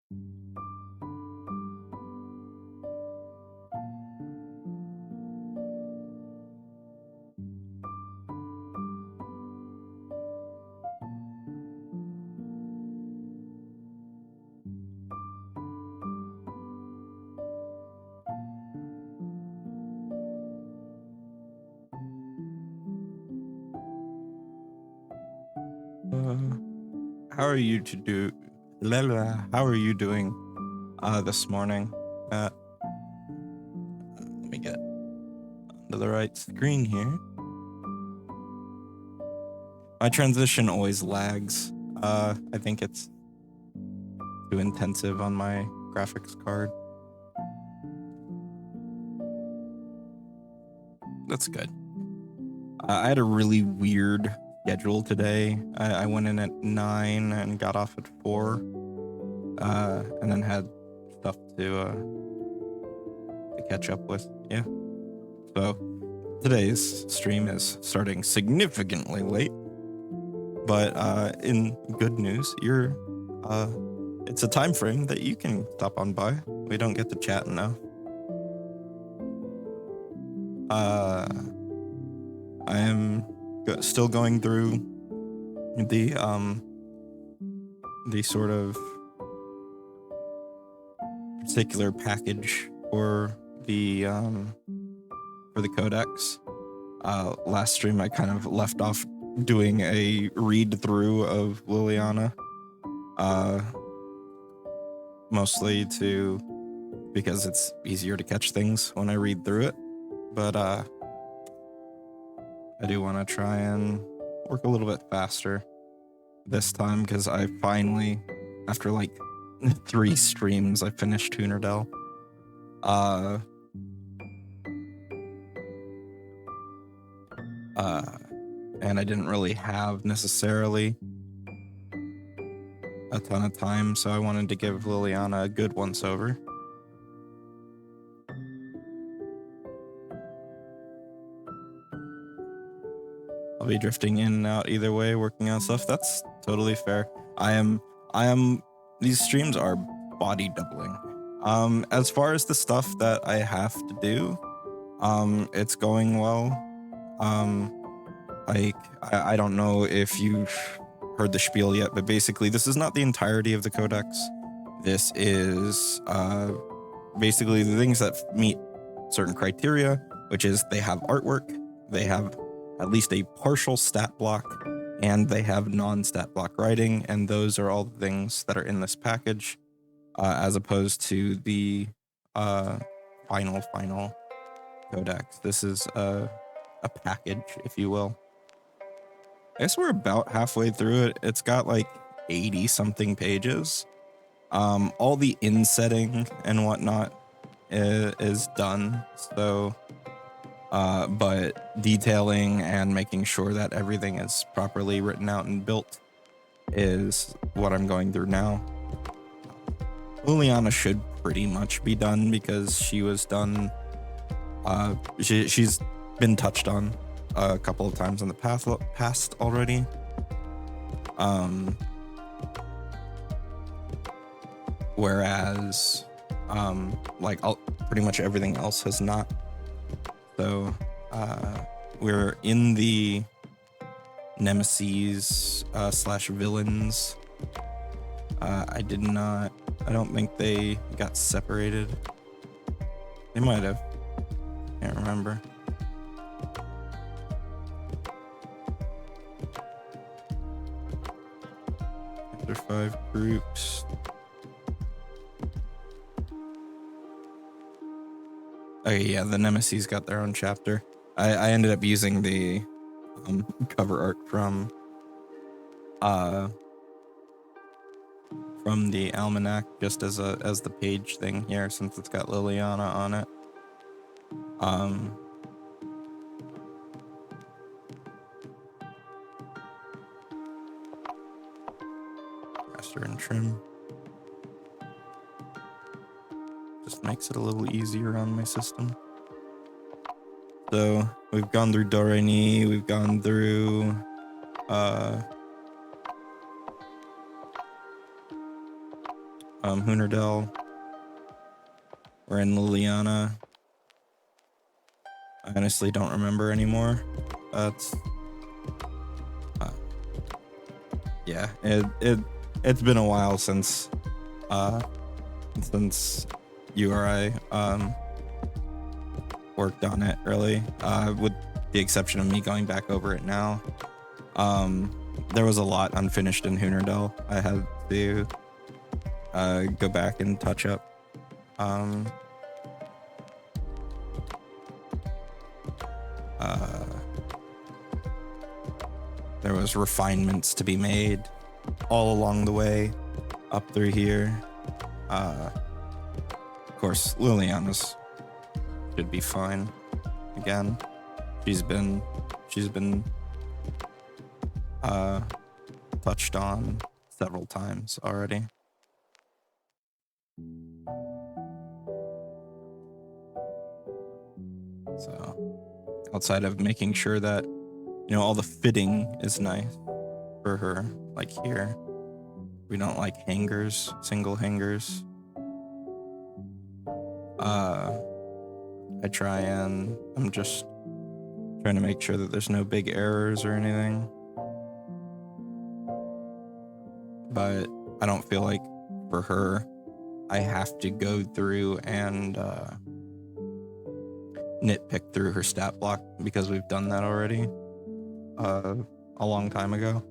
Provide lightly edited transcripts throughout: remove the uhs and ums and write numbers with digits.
How are you to do? How are you doing this morning? Let me get onto the right screen here. My transition always lags. I think it's too intensive on my graphics card. That's good. I had a really weird schedule today. I went in at 9 and got off at 4, and then had stuff to catch up with. Yeah. So today's stream is starting significantly late, but in good news, it's a time frame that you can stop on by. We don't get to chat now. I am still going through the sort of particular package for the codex. Last stream I kind of left off doing a read through of Liliana, mostly because it's easier to catch things when I read through it, but I do want to try and work a little bit faster this time, because I finally, after like 3 streams, I finished Tunerdell. And I didn't really have necessarily a ton of time, so I wanted to give Liliana a good once-over. I'll be drifting in and out either way, working on stuff. That's totally fair. These streams are body doubling. As far as the stuff that I have to do, it's going well. I don't know if you've heard the spiel yet, but basically this is not the entirety of the codex. This is basically the things that meet certain criteria, which is they have artwork, they have at least a partial stat block, and they have non-stat block writing, and those are all the things that are in this package, as opposed to the final codex. This is a package, if you will. I guess we're about halfway through it. It's got like 80 something pages. All the insetting and whatnot is done, so but detailing and making sure that everything is properly written out and built is what I'm going through now. Liliana should pretty much be done, because she was done. She's been touched on a couple of times in the past already. Whereas like pretty much everything else has not. So we're in the nemesis slash villains. I don't think they got separated. They might have. Can't remember. There are 5 groups. Okay, yeah, the Nemesis got their own chapter. I ended up using the cover art from the almanac just as the page thing here, since it's got Liliana on it. Raster and trim. Just makes it a little easier on my system. So we've gone through Doreni, we've gone through Hoonerdel. We're in Liliana. I honestly don't remember anymore. That's yeah. It's been a while since you or I worked on it, really. With the exception of me going back over it now. There was a lot unfinished in Hoonerdel. I had to go back and touch up. There was refinements to be made all along the way up through here. Of course, Liliana's should be fine. Again, she's been touched on several times already. So, outside of making sure that, you know, all the fitting is nice for her, like here. We don't like hangers, single hangers. I'm just trying to make sure that there's no big errors or anything. But I don't feel like for her, I have to go through and nitpick through her stat block because we've done that already a long time ago.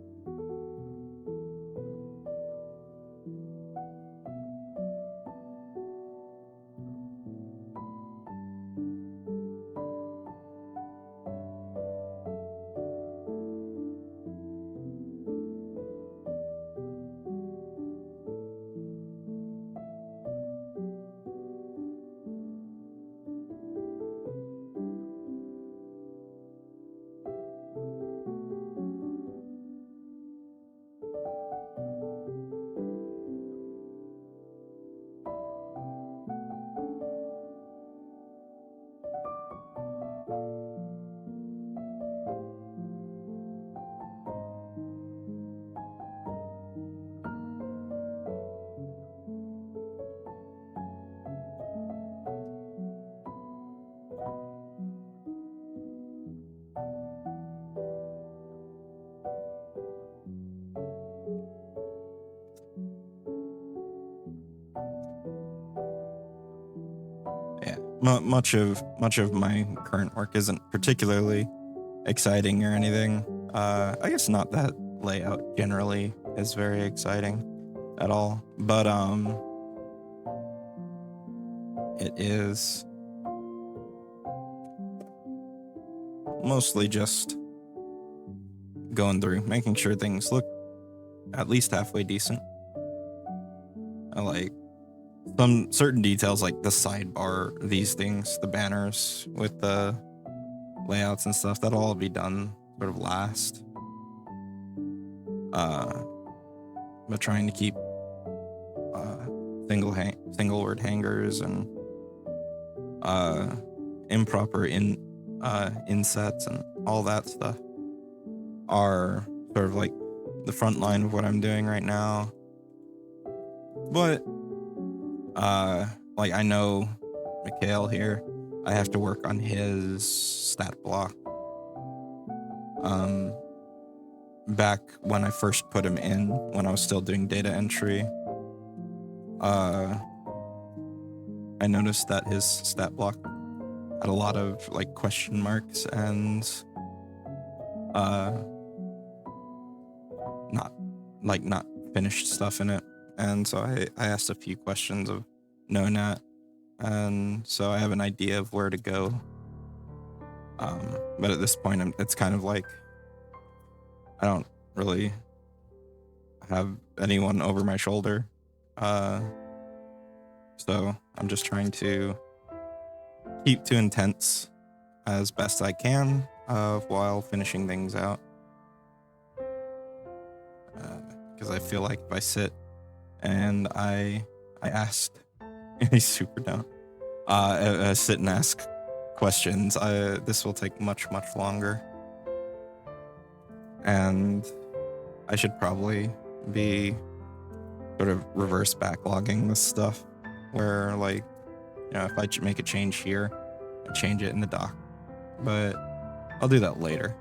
Much of my current work isn't particularly exciting or anything. I guess not that layout generally is very exciting at all, but it is mostly just going through, making sure things look at least halfway decent. I like some certain details like the sidebar, these things, the banners with the layouts and stuff, that'll all be done sort of last. But trying to keep single word hangers and improper insets and all that stuff are sort of like the front line of what I'm doing right now. But like I know Mikhail here, I have to work on his stat block. Back when I first put him in, when I was still doing data entry, I noticed that his stat block had a lot of like question marks and not finished stuff in it. And so I asked a few questions of NoNat, and so I have an idea of where to go. But at this point, it's kind of like I don't really have anyone over my shoulder. So I'm just trying to keep to intents as best I can while finishing things out. Because I feel like if I sit and I asked, he's super down. Sit and ask questions. This will take much longer, and I should probably be sort of reverse backlogging this stuff, where like, if I make a change here, I change it in the doc, but I'll do that later,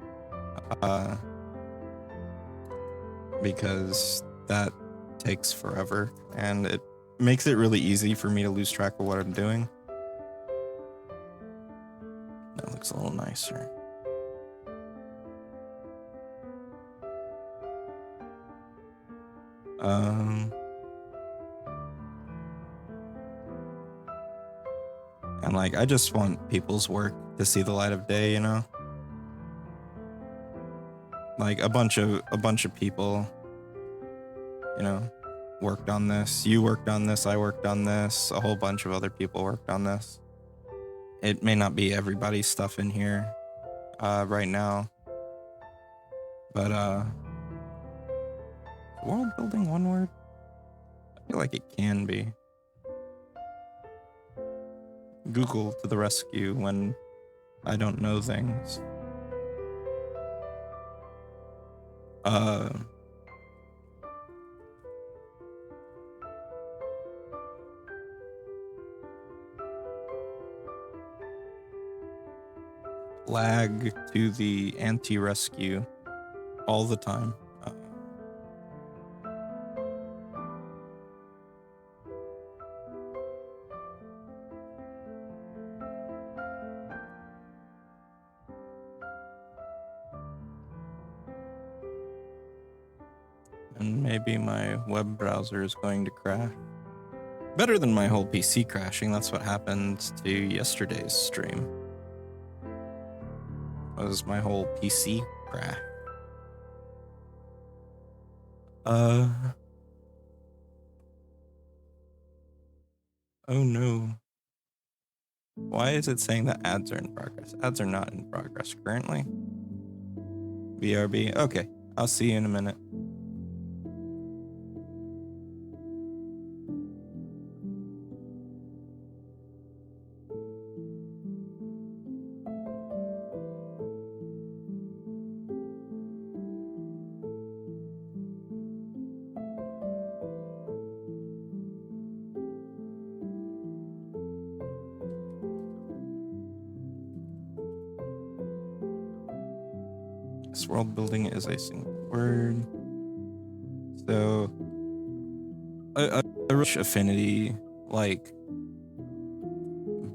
because that takes forever and it makes it really easy for me to lose track of what I'm doing. That looks a little nicer. And like, I just want people's work to see the light of day, you know? Like a bunch of people, worked on this. You worked on this, I worked on this, a whole bunch of other people worked on this. It may not be everybody's stuff in here right now, but world building one word? I feel like it can be. Google to the rescue when I don't know things. Lag to the anti-rescue all the time. And maybe my web browser is going to crash. Better than my whole PC crashing. That's what happened to yesterday's stream. Was my whole PC crash. Oh no. Why is it saying that ads are in progress? Ads are not in progress currently. BRB. Okay, I'll see you in a minute. This world building is a single word. So a rich affinity like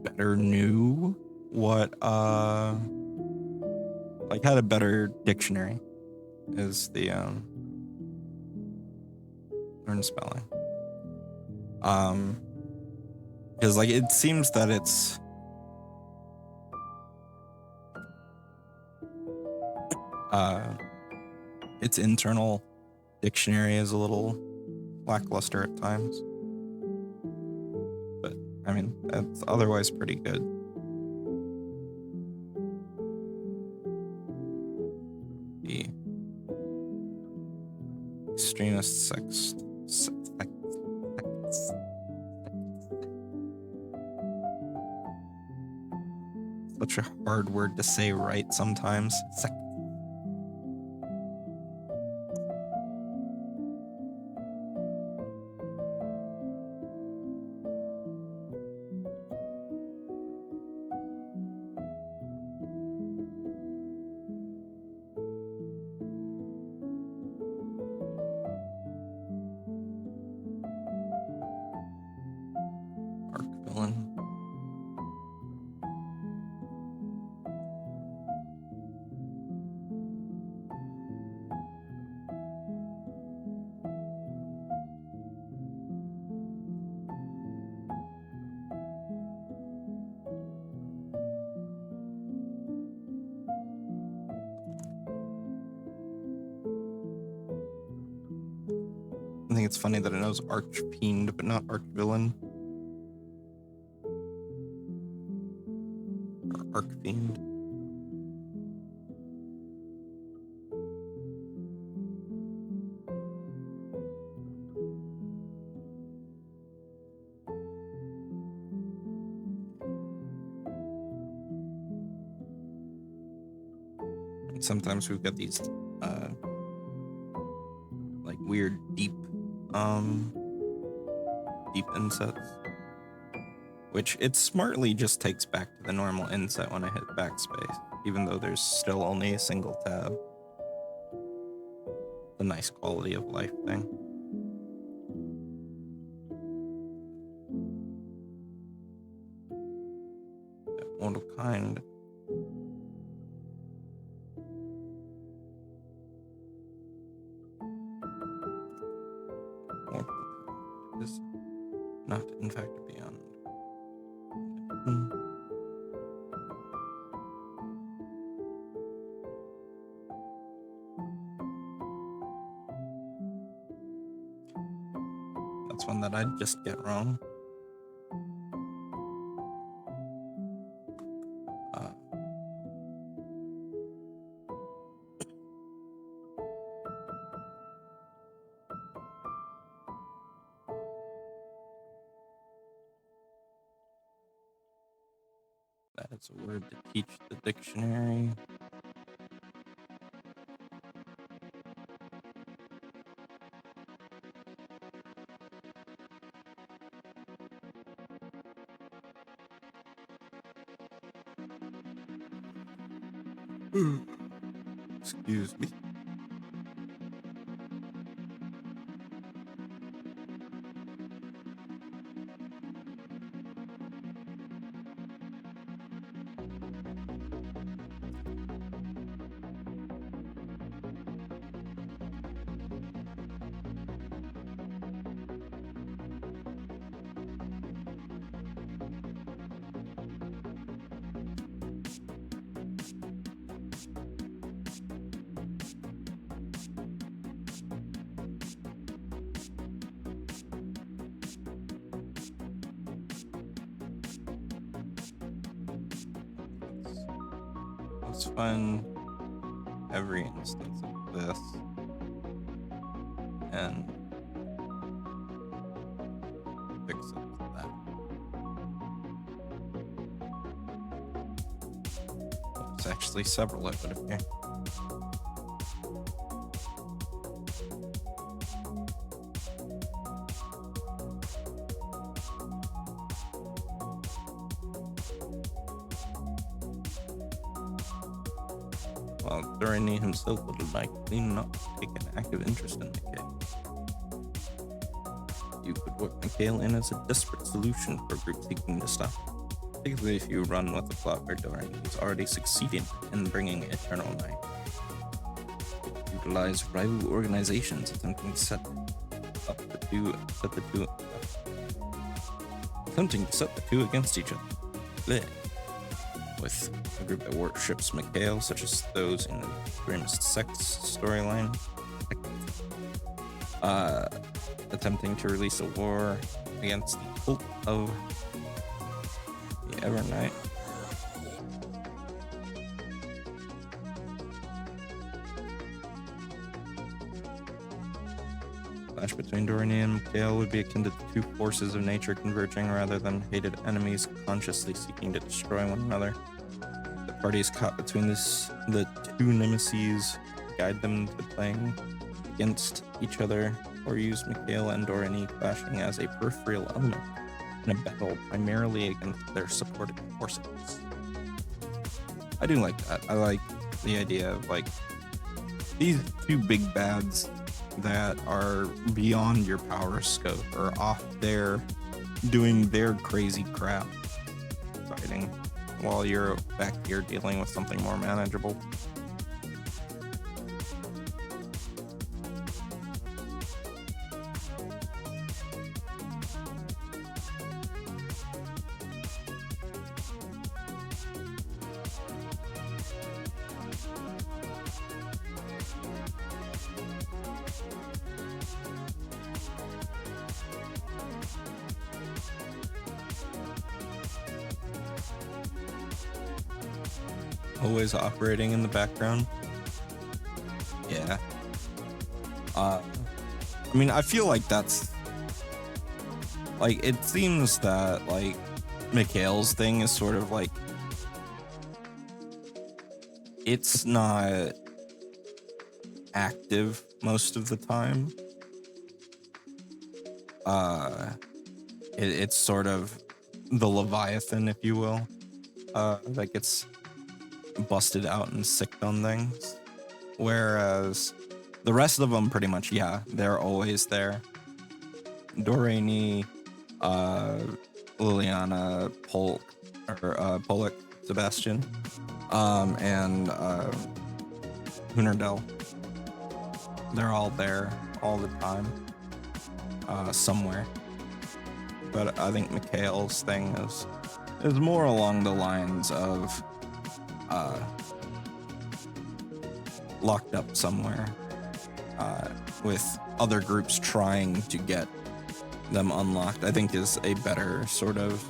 better knew what like had a better dictionary is the learn spelling. Because like it seems that its internal dictionary is a little lackluster at times, but I mean it's otherwise pretty good. The extremist sex. Such a hard word to say right sometimes. I think it's funny that it knows archfiend, but not archvillain. Or archfiend. And sometimes we've got these like weird deep deep insets, which it smartly just takes back to the normal inset when I hit backspace, even though there's still only a single tab. A nice quality of life thing. Mortal kind. Mortal is not in fact beyond. That's one that I'd just get wrong. That is a word to teach the dictionary. Excuse me. Let's find every instance of this and fix it with that. There's actually several it would appear. While Durrani himself would likely not take an active interest in Mikhail. You could work Mikhail in as a desperate solution for a group seeking to stop him, particularly if you run with the plot where Durrani is already succeeding in bringing Eternal Night. Utilize rival organizations attempting to set the two against each other. Blech. With a group that worships Mikhail, such as those in the extremist sect's storyline, attempting to release a war against the cult of the Evernight. Clash between Durrani and Mikhail would be akin to the two forces of nature converging rather than hated enemies consciously seeking to destroy one another. The parties caught between the two nemeses guide them to playing against each other or use Mikhail and Durrani clashing as a peripheral element in a battle primarily against their supporting forces. I do like that. I like the idea of like these two big bads that are beyond your power scope or off there doing their crazy crap fighting while you're back here dealing with something more manageable. Always operating in the background. Yeah. I mean, I feel like that's like, it seems that like Mikhail's thing is sort of like, it's not active most of the time. it's sort of the Leviathan, if you will, that gets busted out and sicked on things. Whereas the rest of them, pretty much, yeah, they're always there. Dorani, Liliana, Pollock, Sebastian, and Hunerdell. They're all there all the time, somewhere. But I think Mikhail's thing is more along the lines of locked up somewhere, with other groups trying to get them unlocked. I think is a better sort of,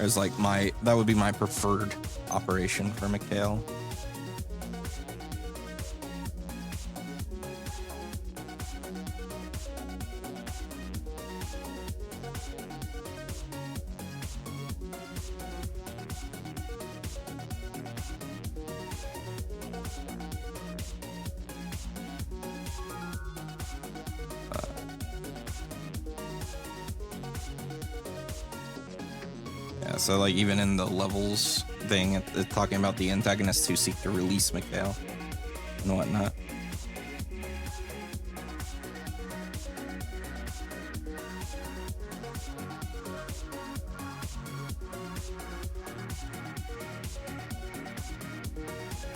is like that would be my preferred operation for Mikhail. So like even in the levels thing, it's talking about the antagonists who seek to release Mikhail and whatnot.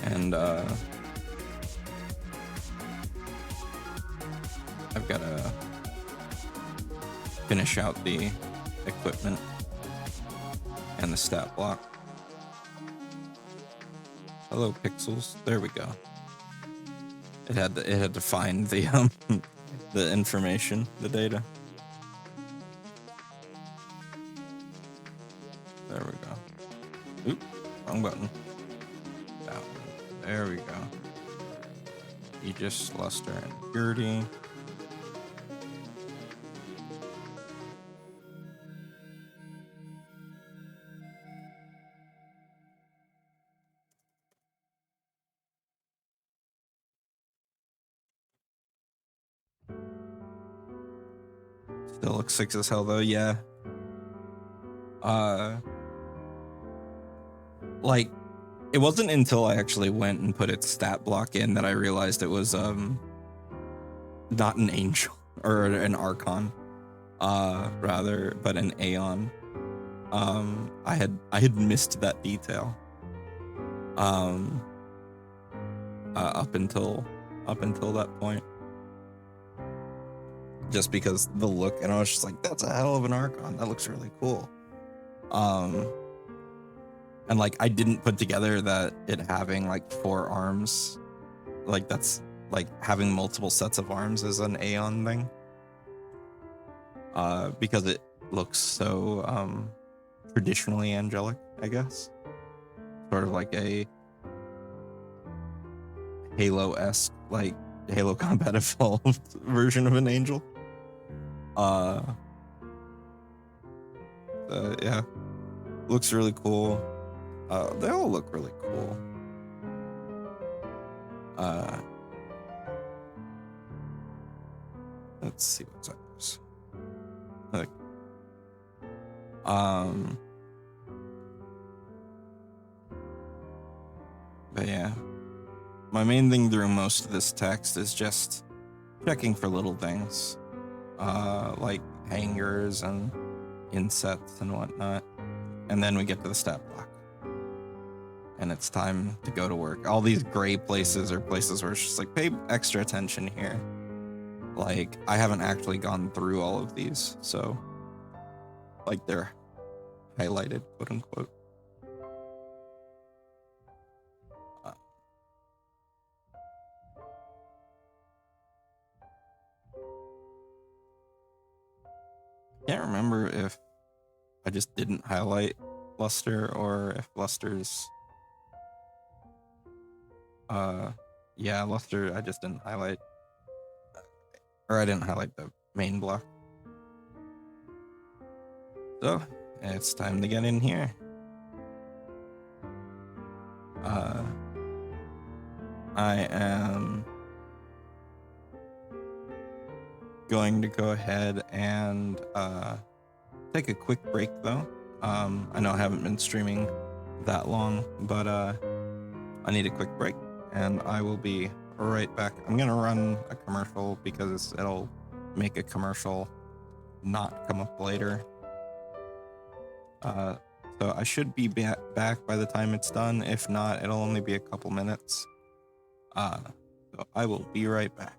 And I've got to finish out the equipment and the stat block. Hello, pixels. There we go. It had to find the the information, the data. There we go. Oop, wrong button. Down. There we go. Aegis, Luster, and Purity. Still looks sick as hell though, yeah. Like, it wasn't until I actually went and put its stat block in that I realized it was not an angel or an archon, rather, but an aeon. I had missed that detail. Up until that point. Just because the look, and I was just like, that's a hell of an archon. That looks really cool. And like, I didn't put together that it having like 4 arms, like that's like having multiple sets of arms is an aeon thing. Because it looks so traditionally angelic, I guess. Sort of like a Halo-esque, like Halo Combat Evolved version of an angel. Yeah, looks really cool. They all look really cool. Let's see what's others. Look. But yeah, my main thing through most of this text is just checking for little things, like hangers and insets and whatnot. And then we get to the stat block. And it's time to go to work. All these gray places are places where it's just like, pay extra attention here. Like, I haven't actually gone through all of these, so like they're highlighted, quote unquote. Can't remember if I just didn't highlight Luster or if Luster's yeah, Luster I just didn't highlight, or I didn't highlight the main block. So it's time to get in here. I am going to go ahead and take a quick break though. I know I haven't been streaming that long, but I need a quick break and I will be right back. I'm gonna run a commercial because it'll make a commercial not come up later. So I should be back by the time it's done. If not, it'll only be a couple minutes. So I will be right back.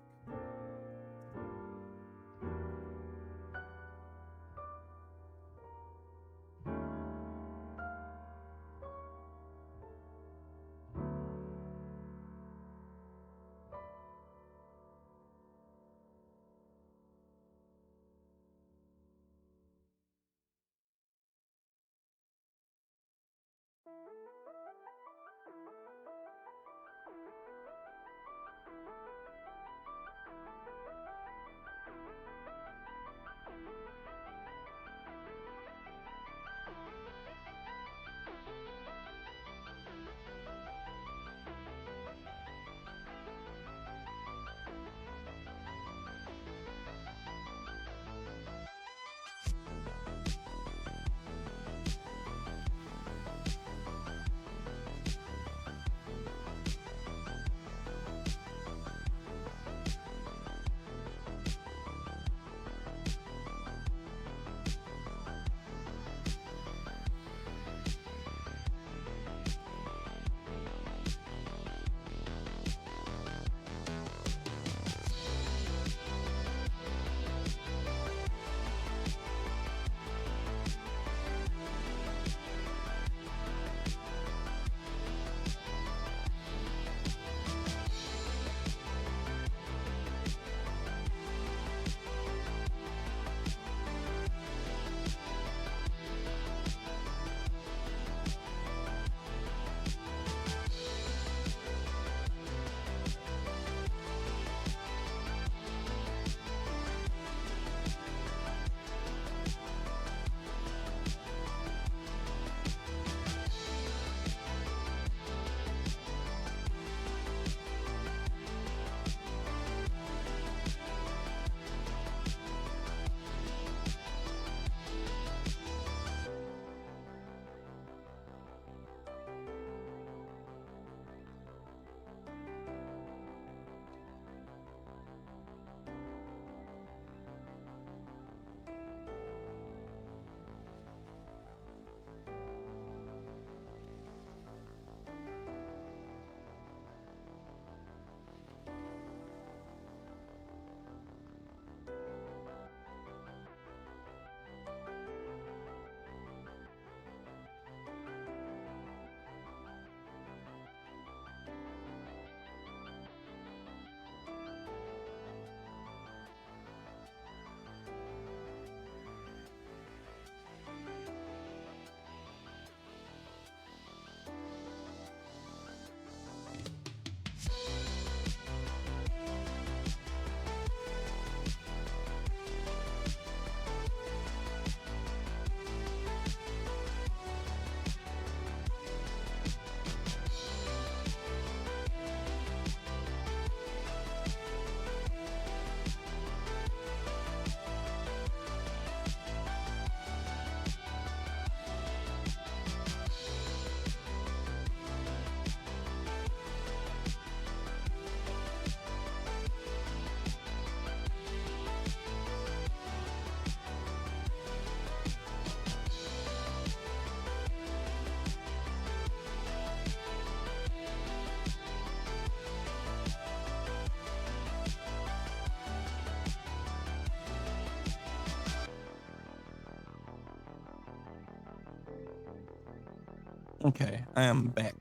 Okay, I am back.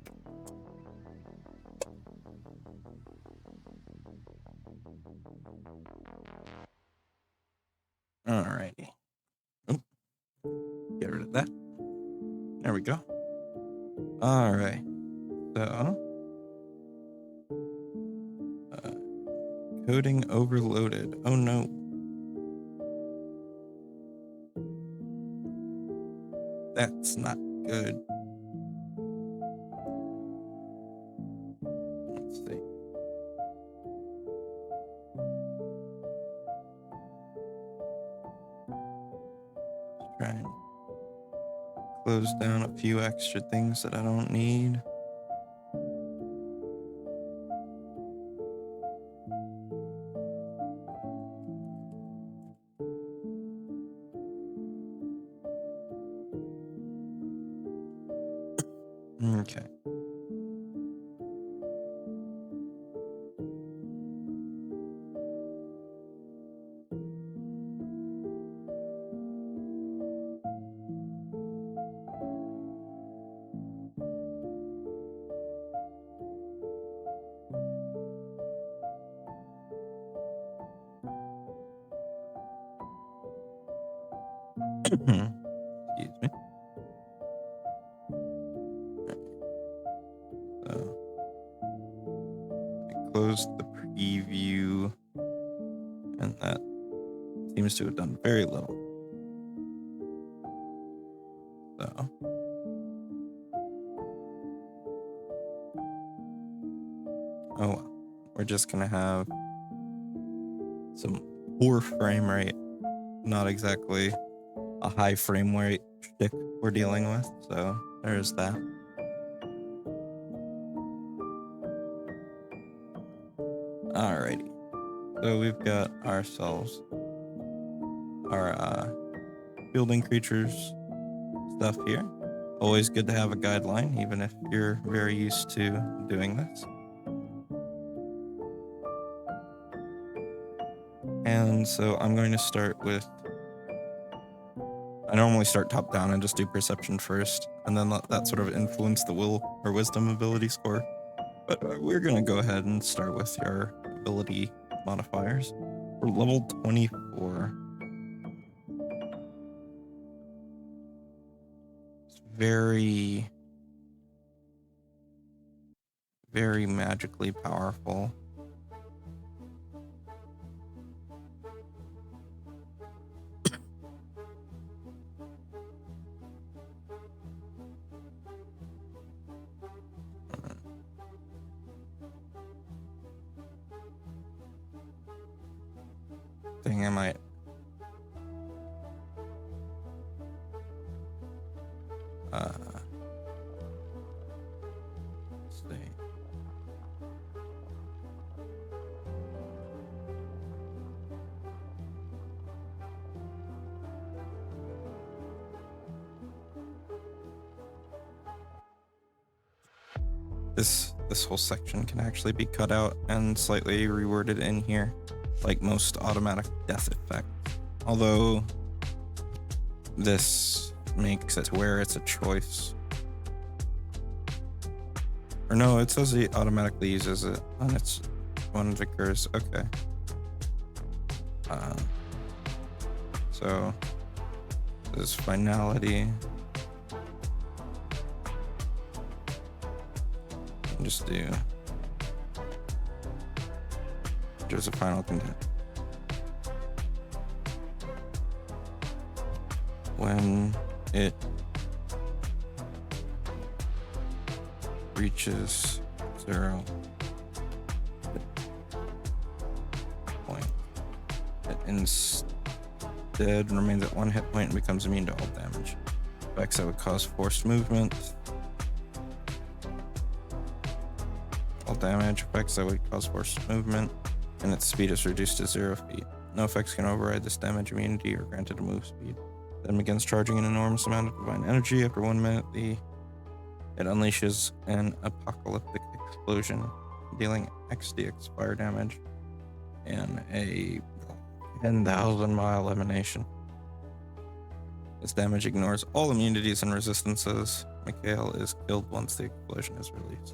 Alrighty. Oh, get rid of that. There we go. Alright. So, coding overloaded. Oh no. That's not good. Let's see. close down a few extra things that I don't need. Okay. Excuse me. So I closed the preview, and that seems to have done very little. So oh well. We're just gonna have some poor frame rate, not exactly a high frame rate shtick we're dealing with, so there's that. Alrighty, so we've got ourselves our building creatures stuff here. Always good to have a guideline, even if you're very used to doing this. And so I'm going to start with, I normally start top down and just do perception first, and then let that sort of influence the will or wisdom ability score. But we're going to go ahead and start with your ability modifiers. We're level 24. It's very, very magically powerful. Thing I might see. This whole section can actually be cut out and slightly reworded in here, like most automatic death effects. Although this makes it to where it's a choice. Or no, it says it automatically uses it when it occurs. Okay. So this is finality. Just do there's a final content. When it reaches 0 point, it instead remains at 1 hit point and becomes immune to all damage. Effects that would cause forced movement. All damage effects that would cause forced movement, and its speed is reduced to 0 feet. No effects can override this damage immunity or granted a move speed. Then begins charging an enormous amount of divine energy. After 1 minute, it unleashes an apocalyptic explosion, dealing XDX fire damage and a 10,000 mile elimination. This damage ignores all immunities and resistances. Mikhail is killed once the explosion is released.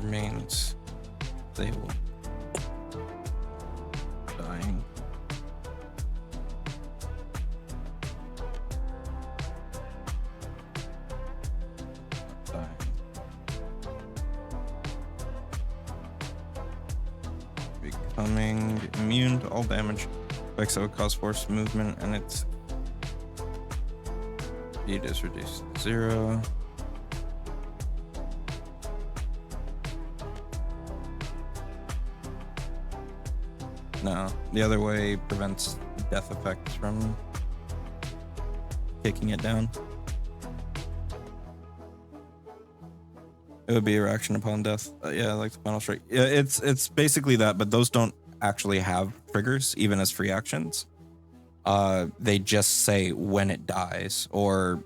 Remains stable. Dying. Becoming immune to all damage. effects that would cause forced movement, and its speed is reduced to 0. No, the other way prevents death effects from kicking it down. It would be a reaction upon death. Yeah, like the final strike. Yeah, it's basically that, but those don't actually have triggers, even as free actions. They just say when it dies, or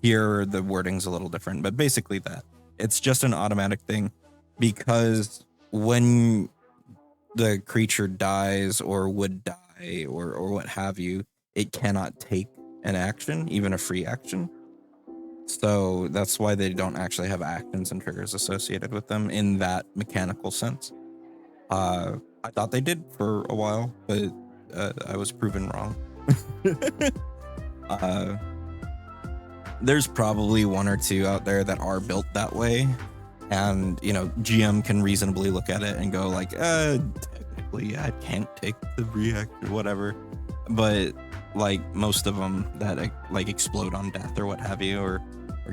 here the wording's a little different, but basically that. It's just an automatic thing, because when the creature dies or would die or what have you, it cannot take an action, even a free action. So that's why they don't actually have actions and triggers associated with them in that mechanical sense. I thought they did for a while, but I was proven wrong. There's probably one or two out there that are built that way, and you know, GM can reasonably look at it and go like, technically I can't take the reaction, whatever. But like most of them that like explode on death or what have you, or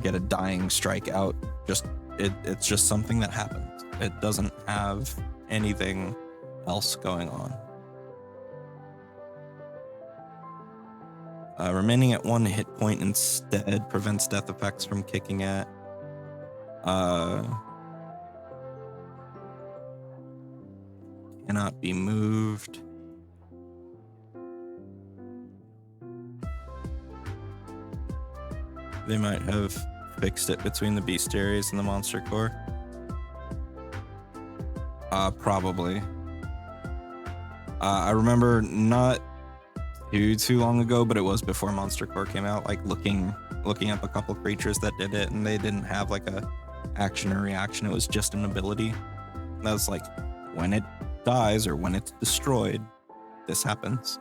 get a dying strike out, just it's just something that happens. It doesn't have anything else going on. Remaining at 1 hit point instead prevents death effects from kicking it. Cannot be moved. They might have fixed it between the bestiaries and the monster core. Probably. I remember not too long ago, but it was before Monster Core came out, like looking up a couple creatures that did it, and they didn't have like a action or reaction. It was just an ability. That was like, when it dies or when it's destroyed, this happens.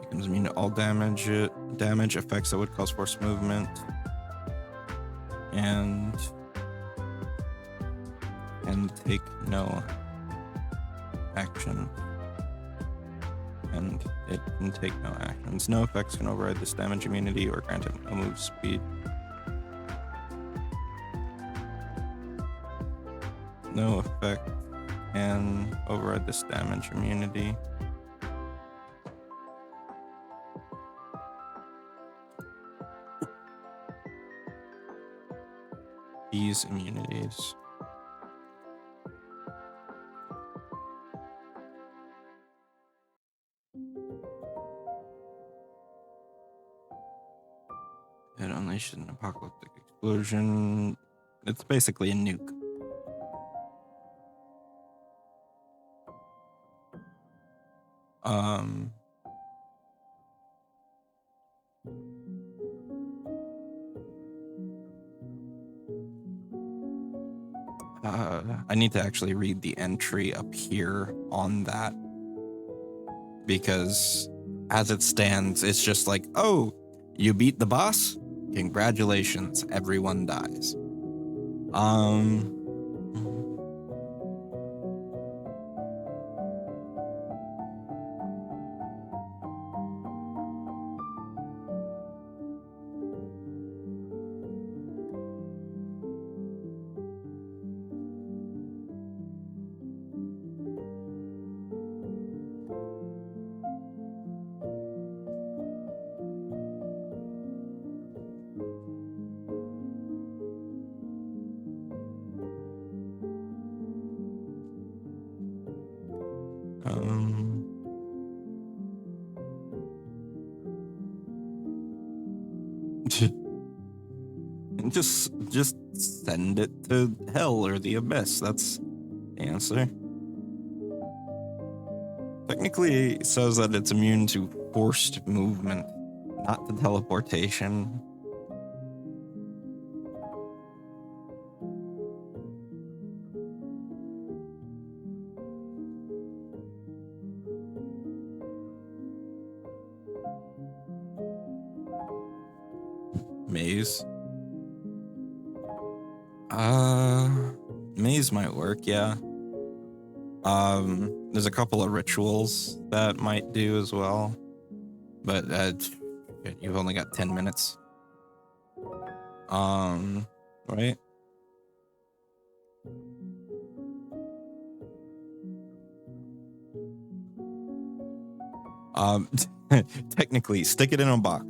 Becomes immune to all damage effects that would cause forced movement, and take no action. And it can take no actions. No effects can override this damage immunity or grant it no move speed. No effect can override this damage immunity. These immunities. It unleashes an apocalyptic explosion. It's basically a nuke. I need to actually read the entry up here on that, because as it stands, it's just like, oh, you beat the boss? Congratulations, everyone dies. Just send it to hell or the abyss. That's the answer. Technically, it says that it's immune to forced movement, not to teleportation. Maze. Maze might work, yeah. There's a couple of rituals that might do as well, but you've only got 10 minutes. Right? Technically, stick it in a box.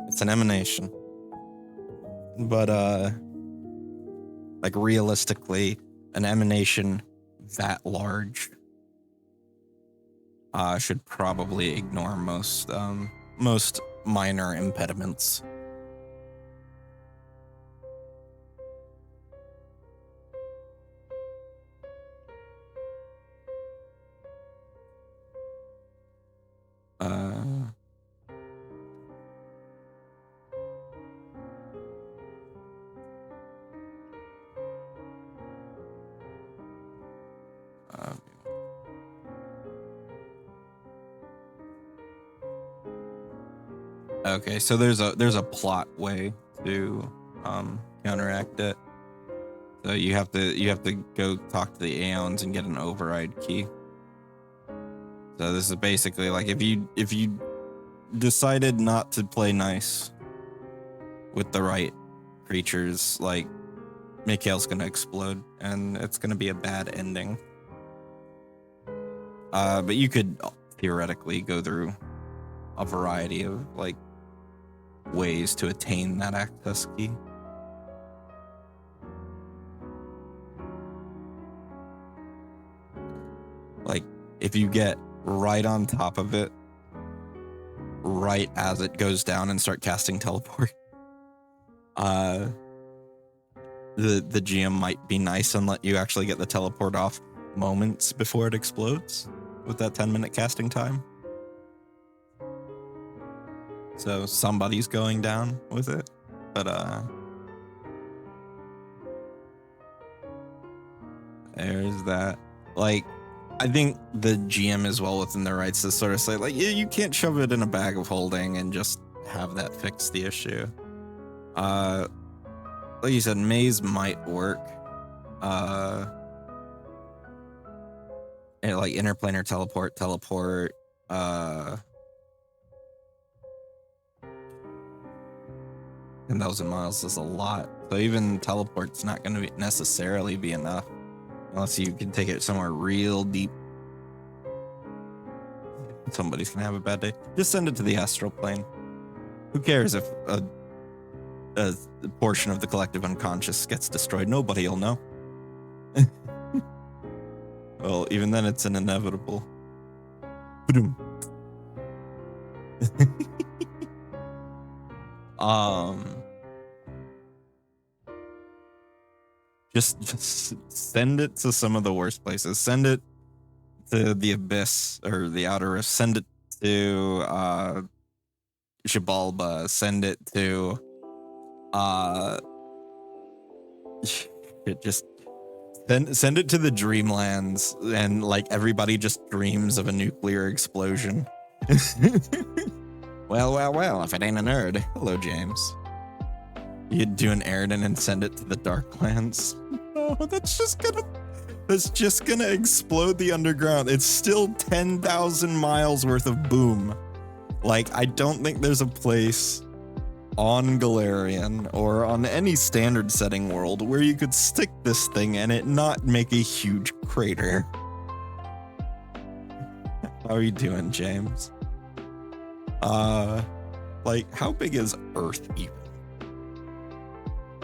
It's an emanation, but like realistically, an emanation that large should probably ignore most minor impediments. Okay, so there's a plot way to counteract it. So you have to go talk to the Aeons and get an override key. So this is basically like if you decided not to play nice with the right creatures, like Mikhail's gonna explode and it's gonna be a bad ending. But you could theoretically go through a variety of like ways to attain that access key. Like if you get right on top of it right as it goes down and start casting teleport, the GM might be nice and let you actually get the teleport off moments before it explodes with that 10-minute casting time. So somebody's going down with it, but there's that. Like, I think the GM is well within their rights to sort of say, like, yeah, you can't shove it in a bag of holding and just have that fix the issue. Like you said, Maze might work. And like interplanar teleport. 10,000 miles is a lot. So even teleport's not going to necessarily be enough unless you can take it somewhere real deep. Somebody's going to have a bad day. Just send it to the astral plane. Who cares if a portion of the collective unconscious gets destroyed? Nobody will know. Well, even then it's an inevitable. Just send it to some of the worst places. Send it to the Abyss or the Outer Rift. Send it to Xibalba. Send it to just send it to the Dreamlands, and like everybody just dreams of a nuclear explosion. Well, if it ain't a nerd. Hello, James. You'd do an Eridan and send it to the Darklands. No, that's just gonna explode the underground. It's still 10,000 miles worth of boom. Like, I don't think there's a place on Galarian or on any standard setting world where you could stick this thing and it not make a huge crater. How are you doing, James? Like, how big is Earth even?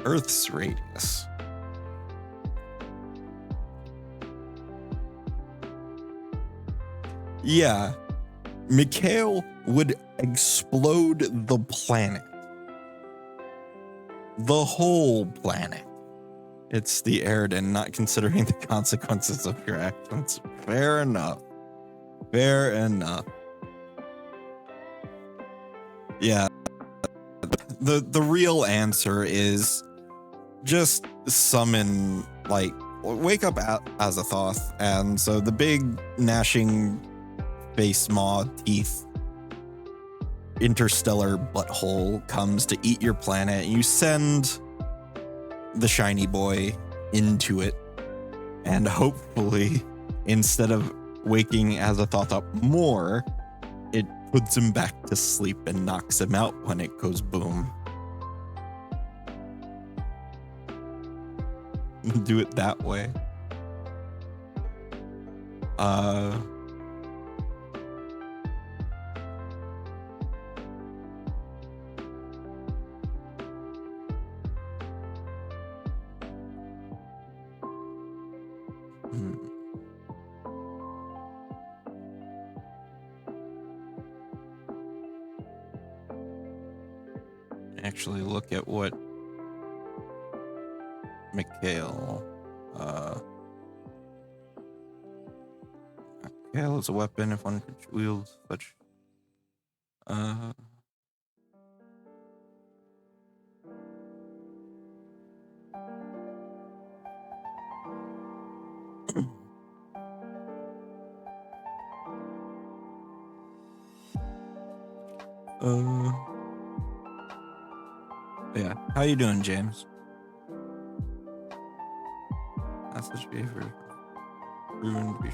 Earth's radius. Yeah, Mikhail would explode the planet. The whole planet. It's the Eridan, not considering the consequences of your actions. Fair enough. Fair enough. Yeah. The real answer is just summon, like, wake up Azathoth, and so the big gnashing face maw teeth interstellar butthole comes to eat your planet. You send the shiny boy into it, and hopefully, instead of waking Azathoth up more, it puts him back to sleep and knocks him out when it goes boom. Do it that way. Actually look at what Mikhail Mikhail is a weapon if one wields such yeah. How you doing, James? Message behavior proven to be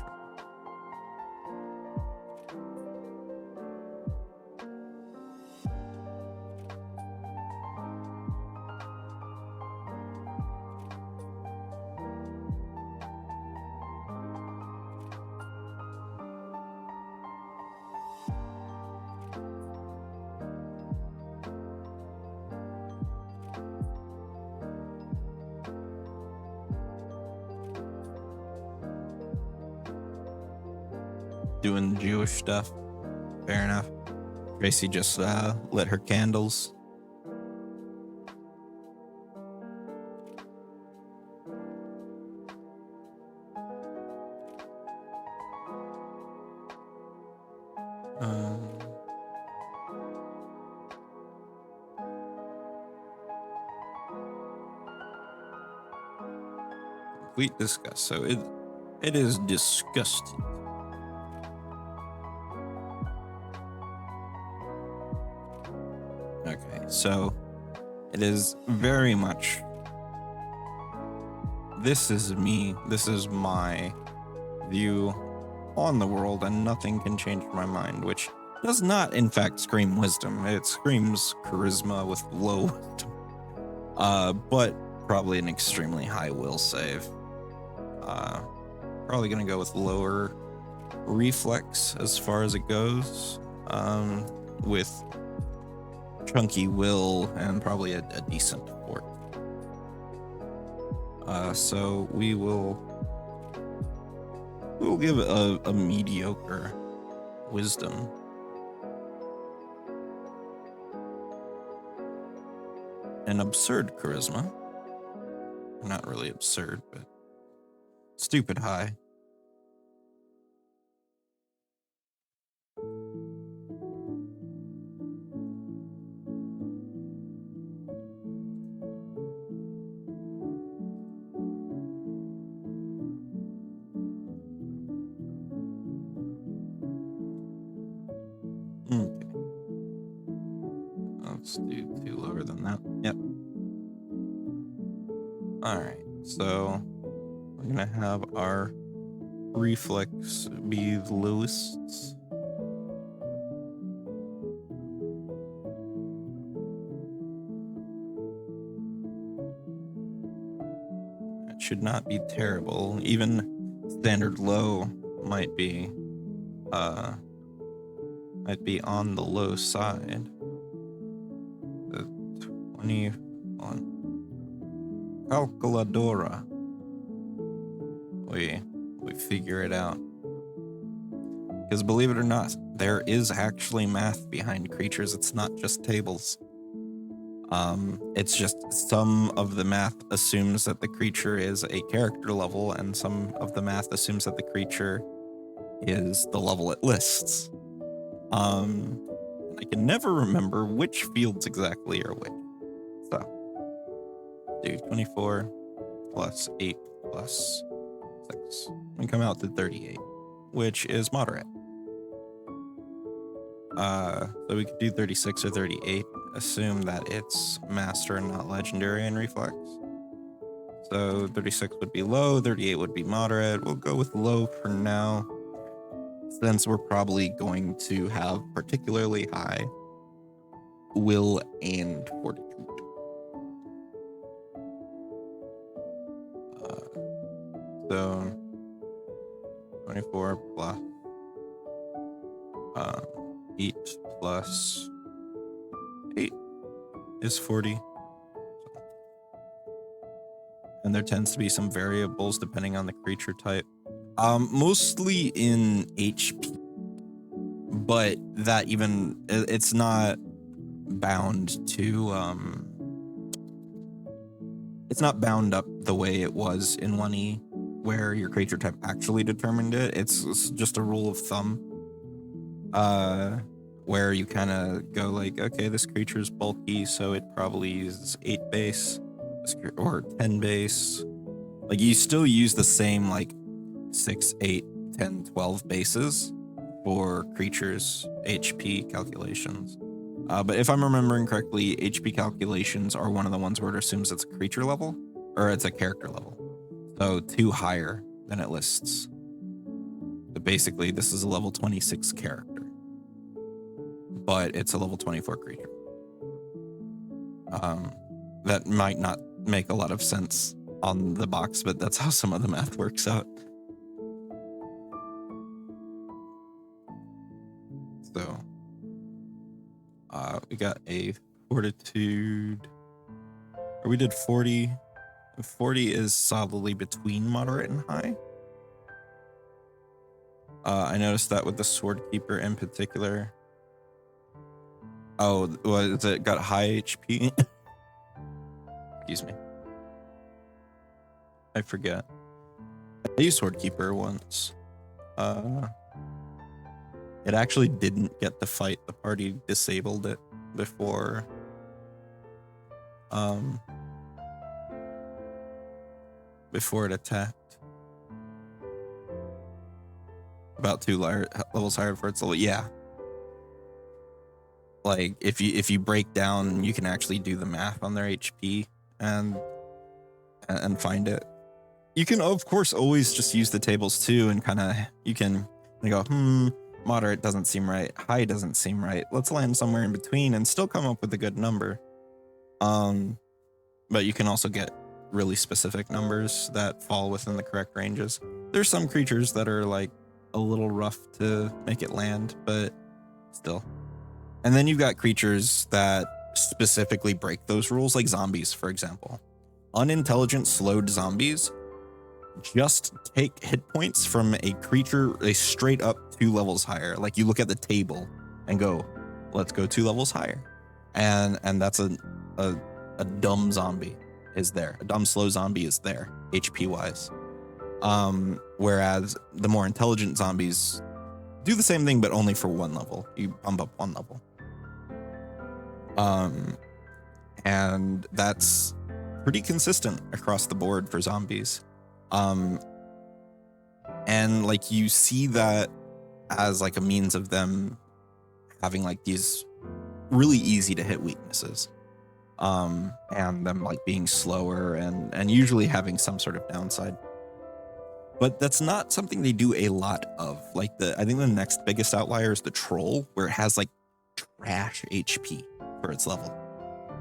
doing the Jewish stuff. Fair enough. Tracy just lit her candles. Complete disgust. So it is disgusting. Okay, so it is very much, this is me, this is my view on the world, and nothing can change my mind, which does not in fact scream wisdom. It screams charisma with low wisdom, but probably an extremely high will save. Probably gonna go with lower reflex as far as it goes, with chunky will and probably a decent fort. So we'll give a mediocre wisdom. An absurd charisma. Not really absurd, but stupid high. Okay. Let's do 2 lower than that. Yep. Alright, so we're gonna have our reflex be the lowest. It should not be terrible. Even standard low might be on the low side. The 21 calculadora. We figure it out. Because believe it or not, there is actually math behind creatures. It's not just tables. It's just some of the math assumes that the creature is a character level, and some of the math assumes that the creature is the level it lists. I can never remember which fields exactly are which. So, do 24 plus 8 plus 6. We come out to 38, which is moderate. So we could do 36 or 38. Assume that it's master and not legendary in reflex. So 36 would be low, 38 would be moderate. We'll go with low for now, since we're probably going to have particularly high will and fortitude. So 24 plus 8 plus 8 is 40. And there tends to be some variables depending on the creature type. Mostly in HP, but that even, it's not bound to, it's not bound up the way it was in 1E, where your creature type actually determined it. It's just a rule of thumb, where you kind of go like, okay, this creature is bulky, so it probably uses 8 base or 10 base. Like, you still use the same like 6, 8, 10, 12 bases for creatures HP calculations. But if I'm remembering correctly, HP calculations are one of the ones where it assumes it's a creature level, or it's a character level. So 2 higher than it lists. But basically, this is a level 26 character, but it's a level 24 creature. That might not make a lot of sense on the box, but that's how some of the math works out. So we got a fortitude, or we did 40. 40 is solidly between moderate and high. I noticed that with the sword keeper in particular. Oh, was it got high HP? Excuse me. I forget. I used sword keeper once. It actually didn't get to fight. The party disabled it before. Before it attacked. About 2 levels higher for its level. Yeah. Like, if you break down, you can actually do the math on their HP and find it. You can, of course, always just use the tables too, and kind of, you can go, moderate doesn't seem right, high doesn't seem right. Let's land somewhere in between and still come up with a good number. But you can also get really specific numbers that fall within the correct ranges. There's some creatures that are like a little rough to make it land, but still. And then you've got creatures that specifically break those rules, like zombies, for example. Unintelligent, slowed zombies just take hit points from a creature a straight up 2 levels higher. Like, you look at the table and go, let's go 2 levels higher. And that's a dumb zombie is there. A dumb slow zombie is there, HP wise. Whereas the more intelligent zombies do the same thing, but only for 1 level. You bump up 1 level. And that's pretty consistent across the board for zombies. And like, you see that as like a means of them having like these really easy to hit weaknesses, and them like being slower and usually having some sort of downside. But that's not something they do a lot of. Like, I think the next biggest outlier is the troll, where it has like trash HP for its level.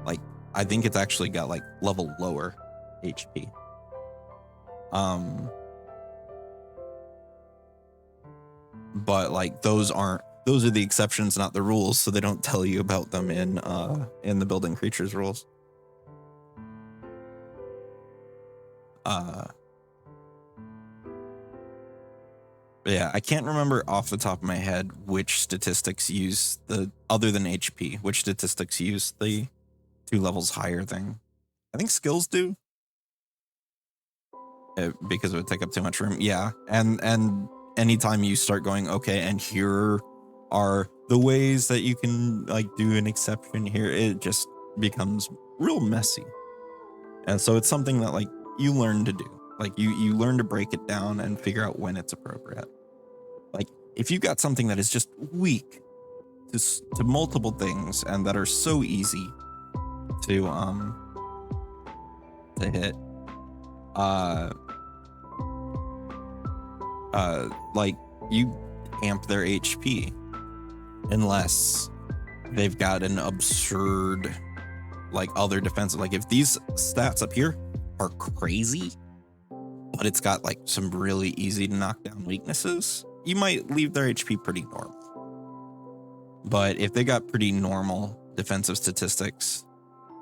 Like, I think it's actually got like level lower HP. But like, those are the exceptions, not the rules, so they don't tell you about them in the building creatures rules. But yeah, I can't remember off the top of my head which statistics use other than HP, which statistics use the 2 levels higher thing. I think skills do. Because it would take up too much room. Yeah, and anytime you start going, okay, and here are the ways that you can like do an exception here, it just becomes real messy. And so it's something that like you learn to do. Like, you learn to break it down and figure out when it's appropriate. Like, if you got something that is just weak to multiple things and that are so easy to hit, like you amp their HP unless they've got an absurd like other defensive. Like if these stats up here are crazy, but it's got like some really easy to knock down weaknesses, you might leave their HP pretty normal. But if they got pretty normal defensive statistics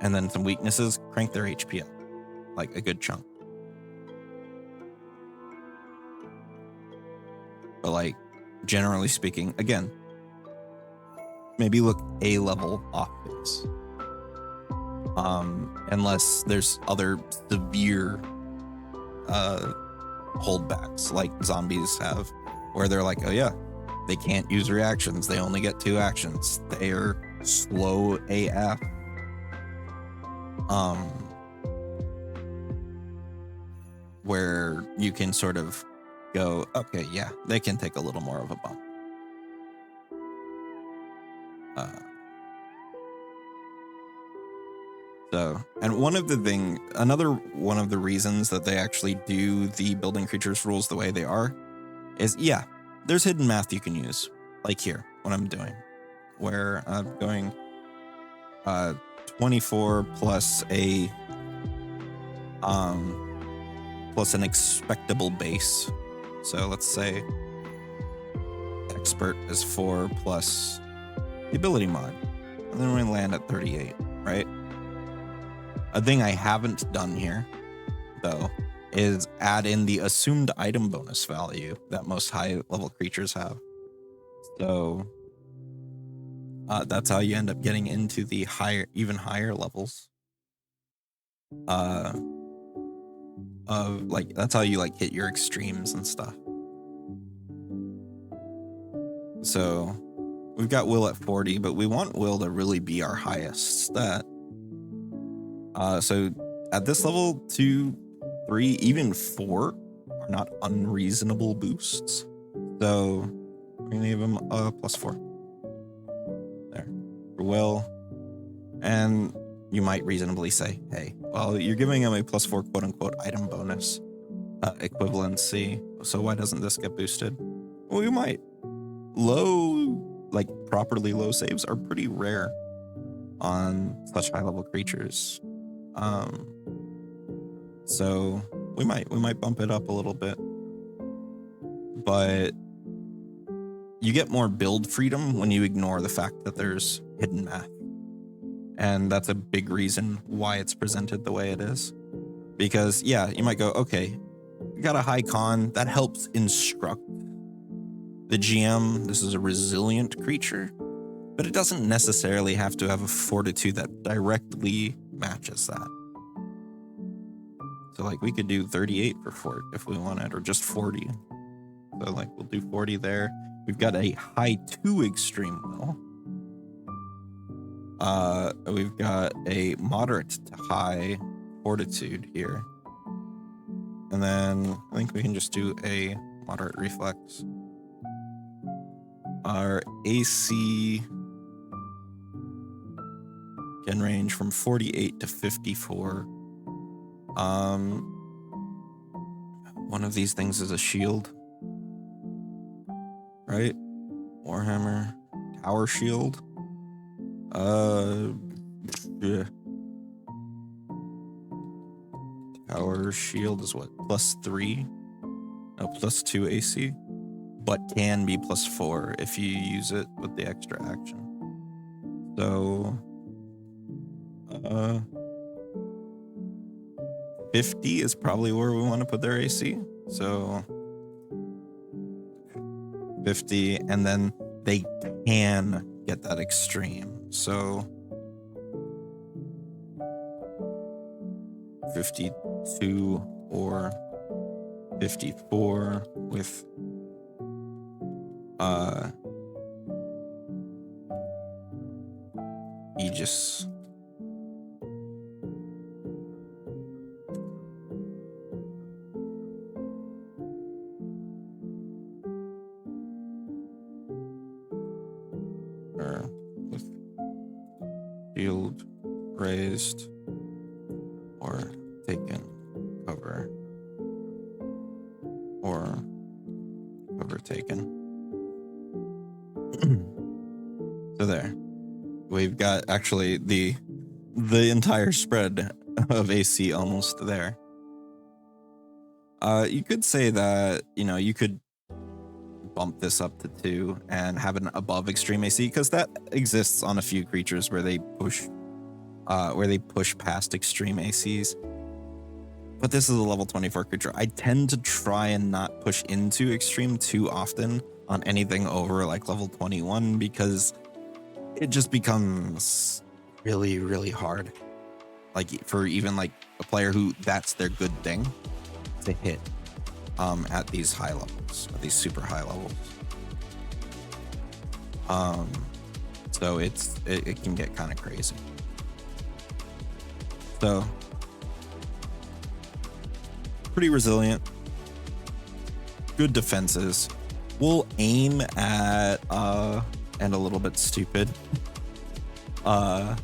and then some weaknesses, crank their HP up like a good chunk. But like generally speaking, again, maybe look a level off base. Unless there's other severe holdbacks like zombies have, where they're like, oh yeah, they can't use reactions, they only get 2 actions, they are slow AF. Where you can sort of go, okay, yeah, they can take a little more of a bump. So, and another one of the reasons that they actually do the building creatures rules the way they are is, yeah, there's hidden math you can use, like here, what I'm doing, where I'm going 24 plus plus an expectable base. So let's say expert is 4 plus the ability mod, and then we land at 38, right? A thing I haven't done here, though, is add in the assumed item bonus value that most high level creatures have. So that's how you end up getting into the even higher levels. Of like, that's how you like hit your extremes and stuff. So we've got Will at 40, but we want Will to really be our highest stat. So at this level, 2, 3, even 4 are not unreasonable boosts. So we're gonna give him a +4 there for Will. And you might reasonably say, hey, well, you're giving him a +4 quote unquote item bonus equivalency. So why doesn't this get boosted? Well, you might. Properly low saves are pretty rare on such high level creatures. So we might bump it up a little bit, but you get more build freedom when you ignore the fact that there's hidden math. And that's a big reason why it's presented the way it is. Because yeah, you might go, okay, you got a high con that helps instruct the GM. This is a resilient creature, but it doesn't necessarily have to have a fortitude that directly matches that. So like we could do 38 for fort if we wanted, or just 40. So like we'll do 40 there. We've got a high 2 extreme will. We've got a moderate to high fortitude here. And then I think we can just do a moderate reflex. Our AC can range from 48 to 54. One of these things is a shield, right? Warhammer Tower Shield. Yeah. Tower Shield is what? +3? No, +2 AC, but can be +4 if you use it with the extra action. So 50 is probably where we want to put their AC. So 50, and then they can get that extreme. So 52 or 54 with Aegis. Or with shield raised or taken cover. or overtaken. So there, we've got actually the entire spread of AC almost there. You could say that, you know, you could bump this up to 2 and have an above extreme AC, because that exists on a few creatures where they push past extreme ACs. But this is a level 24 creature. I tend to try and not push into extreme too often on anything over like level 21, because it just becomes really, really hard. Like for even like a player who that's their good thing to hit at these high levels, at these super high levels. So it can get kind of crazy. So pretty resilient, good defenses. We'll aim at and a little bit stupid. What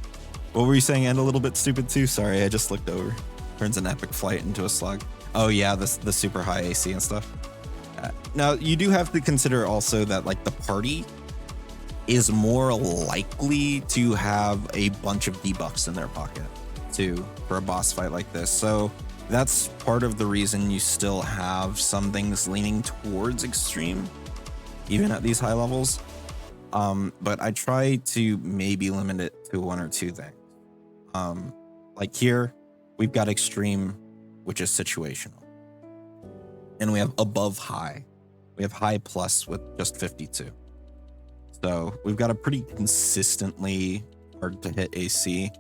were you saying? And a little bit stupid too? Sorry, I just looked over. Turns an epic flight into a slug. Oh yeah, the super high AC and stuff. Now you do have to consider also that like the party is more likely to have a bunch of debuffs in their pocket too for a boss fight like this. So that's part of the reason you still have some things leaning towards extreme, even at these high levels. But I try to maybe limit it to 1 or 2 things. Like here, we've got extreme, which is situational. And we have above high. We have high plus with just 52. So we've got a pretty consistently hard to hit AC,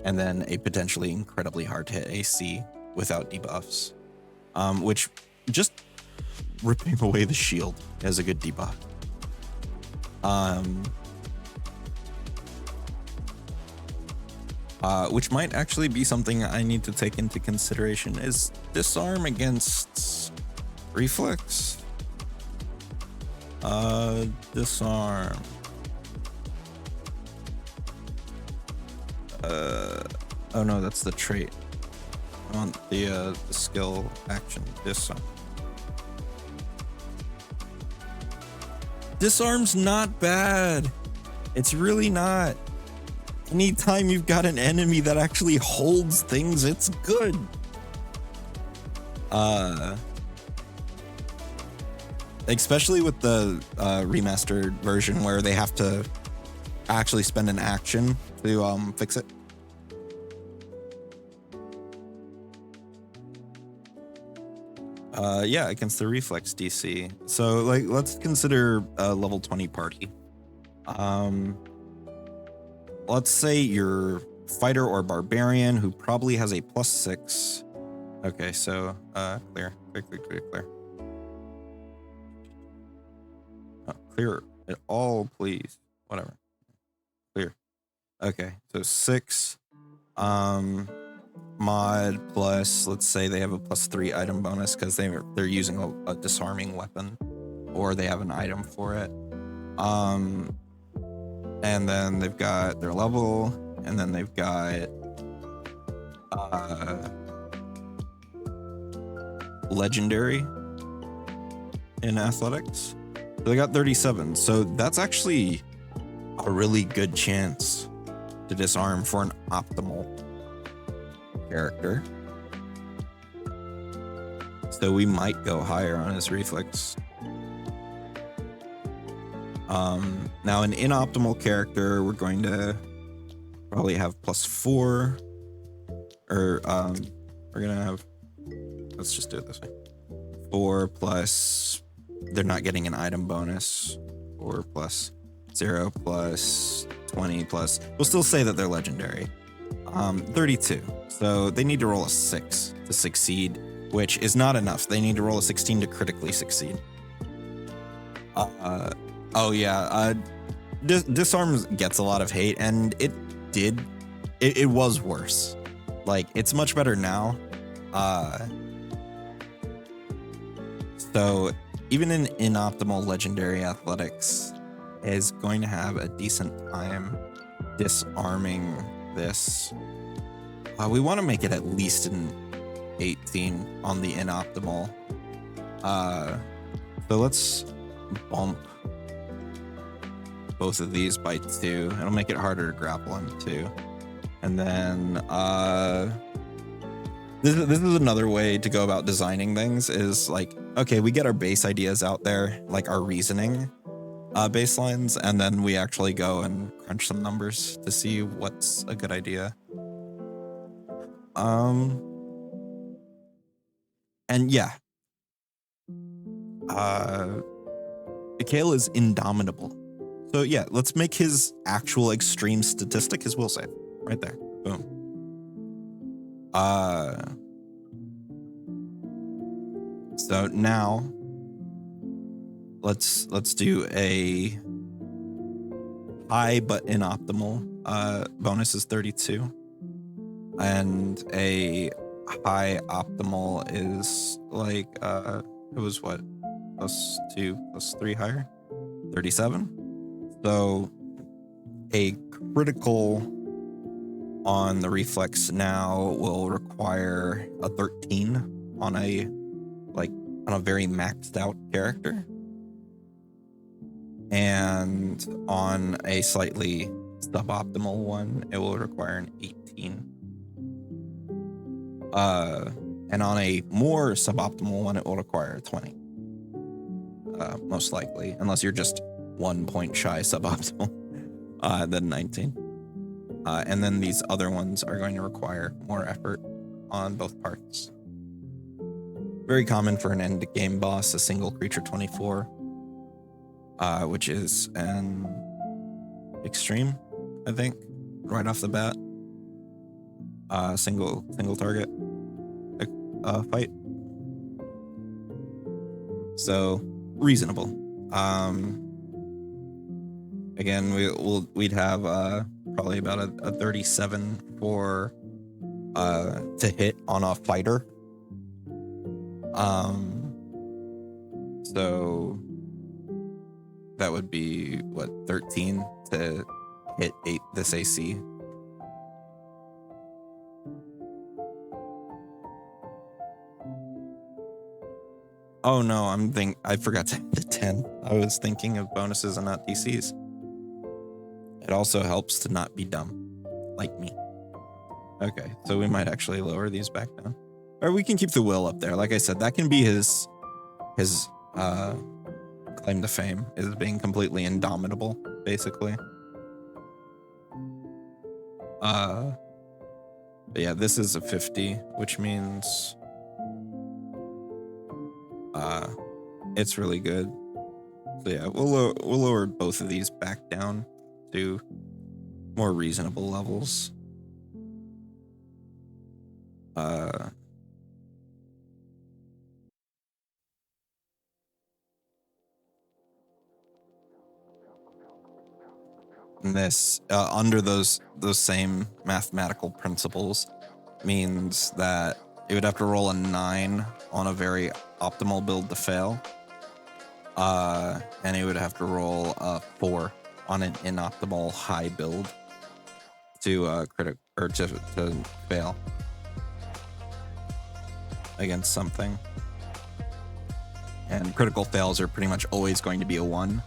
and then a potentially incredibly hard to hit AC without debuffs, which just ripping away the shield is a good debuff. Which might actually be something I need to take into consideration is disarm against reflex. Disarm. Oh no, that's the trait. I want the skill action. Disarm. Disarm's not bad. It's really not. Anytime you've got an enemy that actually holds things, it's good. Especially with the remastered version where they have to actually spend an action to fix it. Yeah, against the reflex DC. So like, let's consider a level 20 party. Let's say you're fighter or barbarian who probably has a +6. Okay, so clear. Oh, clear it all, please. Whatever. Clear. Okay, so 6. Mod plus, let's say they have a +3 item bonus because they're using a disarming weapon, or they have an item for it. And then they've got their level, and then they've got legendary in athletics. So they got 37. So that's actually a really good chance to disarm for an optimal character. So we might go higher on his reflex. Now an inoptimal character, we're going to probably have +4, or we're gonna have, let's just do it this way. 4 plus, they're not getting an item bonus, 4 plus 0 plus 20 plus, we'll still say that they're legendary. 32. So they need to roll a 6 to succeed, which is not enough. They need to roll a 16 to critically succeed. Oh yeah, disarm gets a lot of hate, and it was worse. Like, it's much better now. So even in inoptimal legendary athletics is going to have a decent time disarming this. We want to make it at least an 18 on the inoptimal. So let's bump both of these by 2. It'll make it harder to grapple him too. And then this is another way to go about designing things, is like, okay, we get our base ideas out there, like our reasoning baselines, and then we actually go and crunch some numbers to see what's a good idea. And yeah, Mikhail is indomitable. So yeah, let's make his actual extreme statistic his will save. Right there. Boom. So now let's do a high but inoptimal. Bonus is 32. And a high optimal is like it was what? +2 +3 higher? 37. So a critical on the reflex now will require a 13 on a very maxed out character. And on a slightly suboptimal one, it will require an 18. And on a more suboptimal one, it will require a 20. Most likely, unless you're just 1 point shy suboptimal, then 19. And then these other ones are going to require more effort on both parts. Very common for an end game boss, a single creature 24, which is an extreme, I think, right off the bat. Single target fight. So reasonable. Again, we'd have probably about a 37 for to hit on a fighter. So that would be what, 13 to hit this AC. Oh no, I forgot to hit the 10. I was thinking of bonuses and not DCs. It also helps to not be dumb, like me. Okay, so we might actually lower these back down. Or we can keep the will up there. Like I said, that can be his claim to fame, is being completely indomitable, basically. But yeah, this is a 50, which means it's really good. So yeah, we'll lower both of these back down to more reasonable levels. And this under those same mathematical principles means that it would have to roll a 9 on a very optimal build to fail, and it would have to roll a 4 on an inoptimal high build to critic or to fail against something. And critical fails are pretty much always going to be a 1,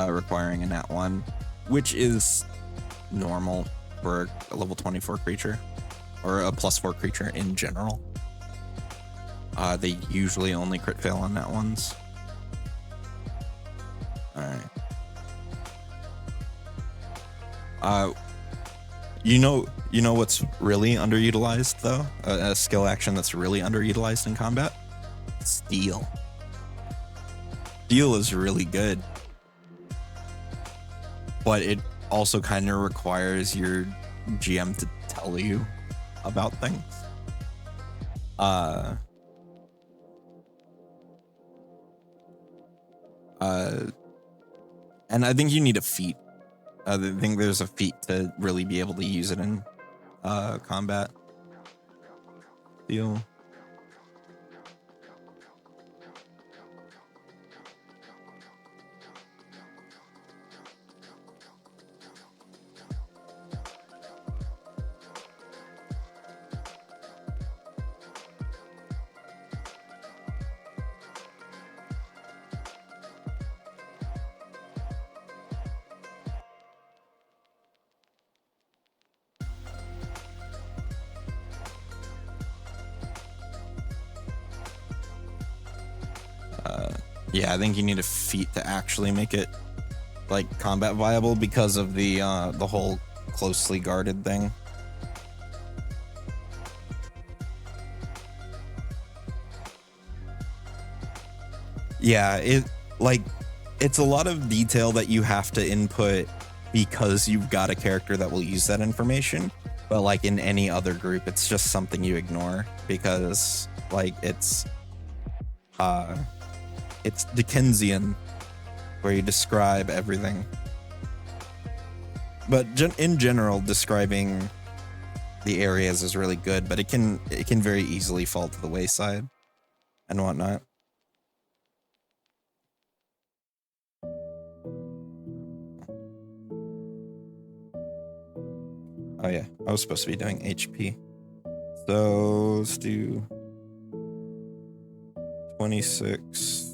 requiring a nat 1, which is normal for a level 24 creature or a +4 creature in general. They usually only crit fail on nat 1s. All right. You know what's really underutilized though? A skill action that's really underutilized in combat? Steal. Steal is really good, but it also kind of requires your GM to tell you about things. And I think you need a feat. I think there's a feat to really be able to use it in combat. Steal. Yeah, I think you need a feat to actually make it like combat viable because of the whole closely guarded thing. Yeah, it's a lot of detail that you have to input because you've got a character that will use that information. But like in any other group, it's just something you ignore because like it's Dickensian, where you describe everything. But in general, describing the areas is really good, but it can very easily fall to the wayside and whatnot. Oh yeah, I was supposed to be doing HP. So let's do 26.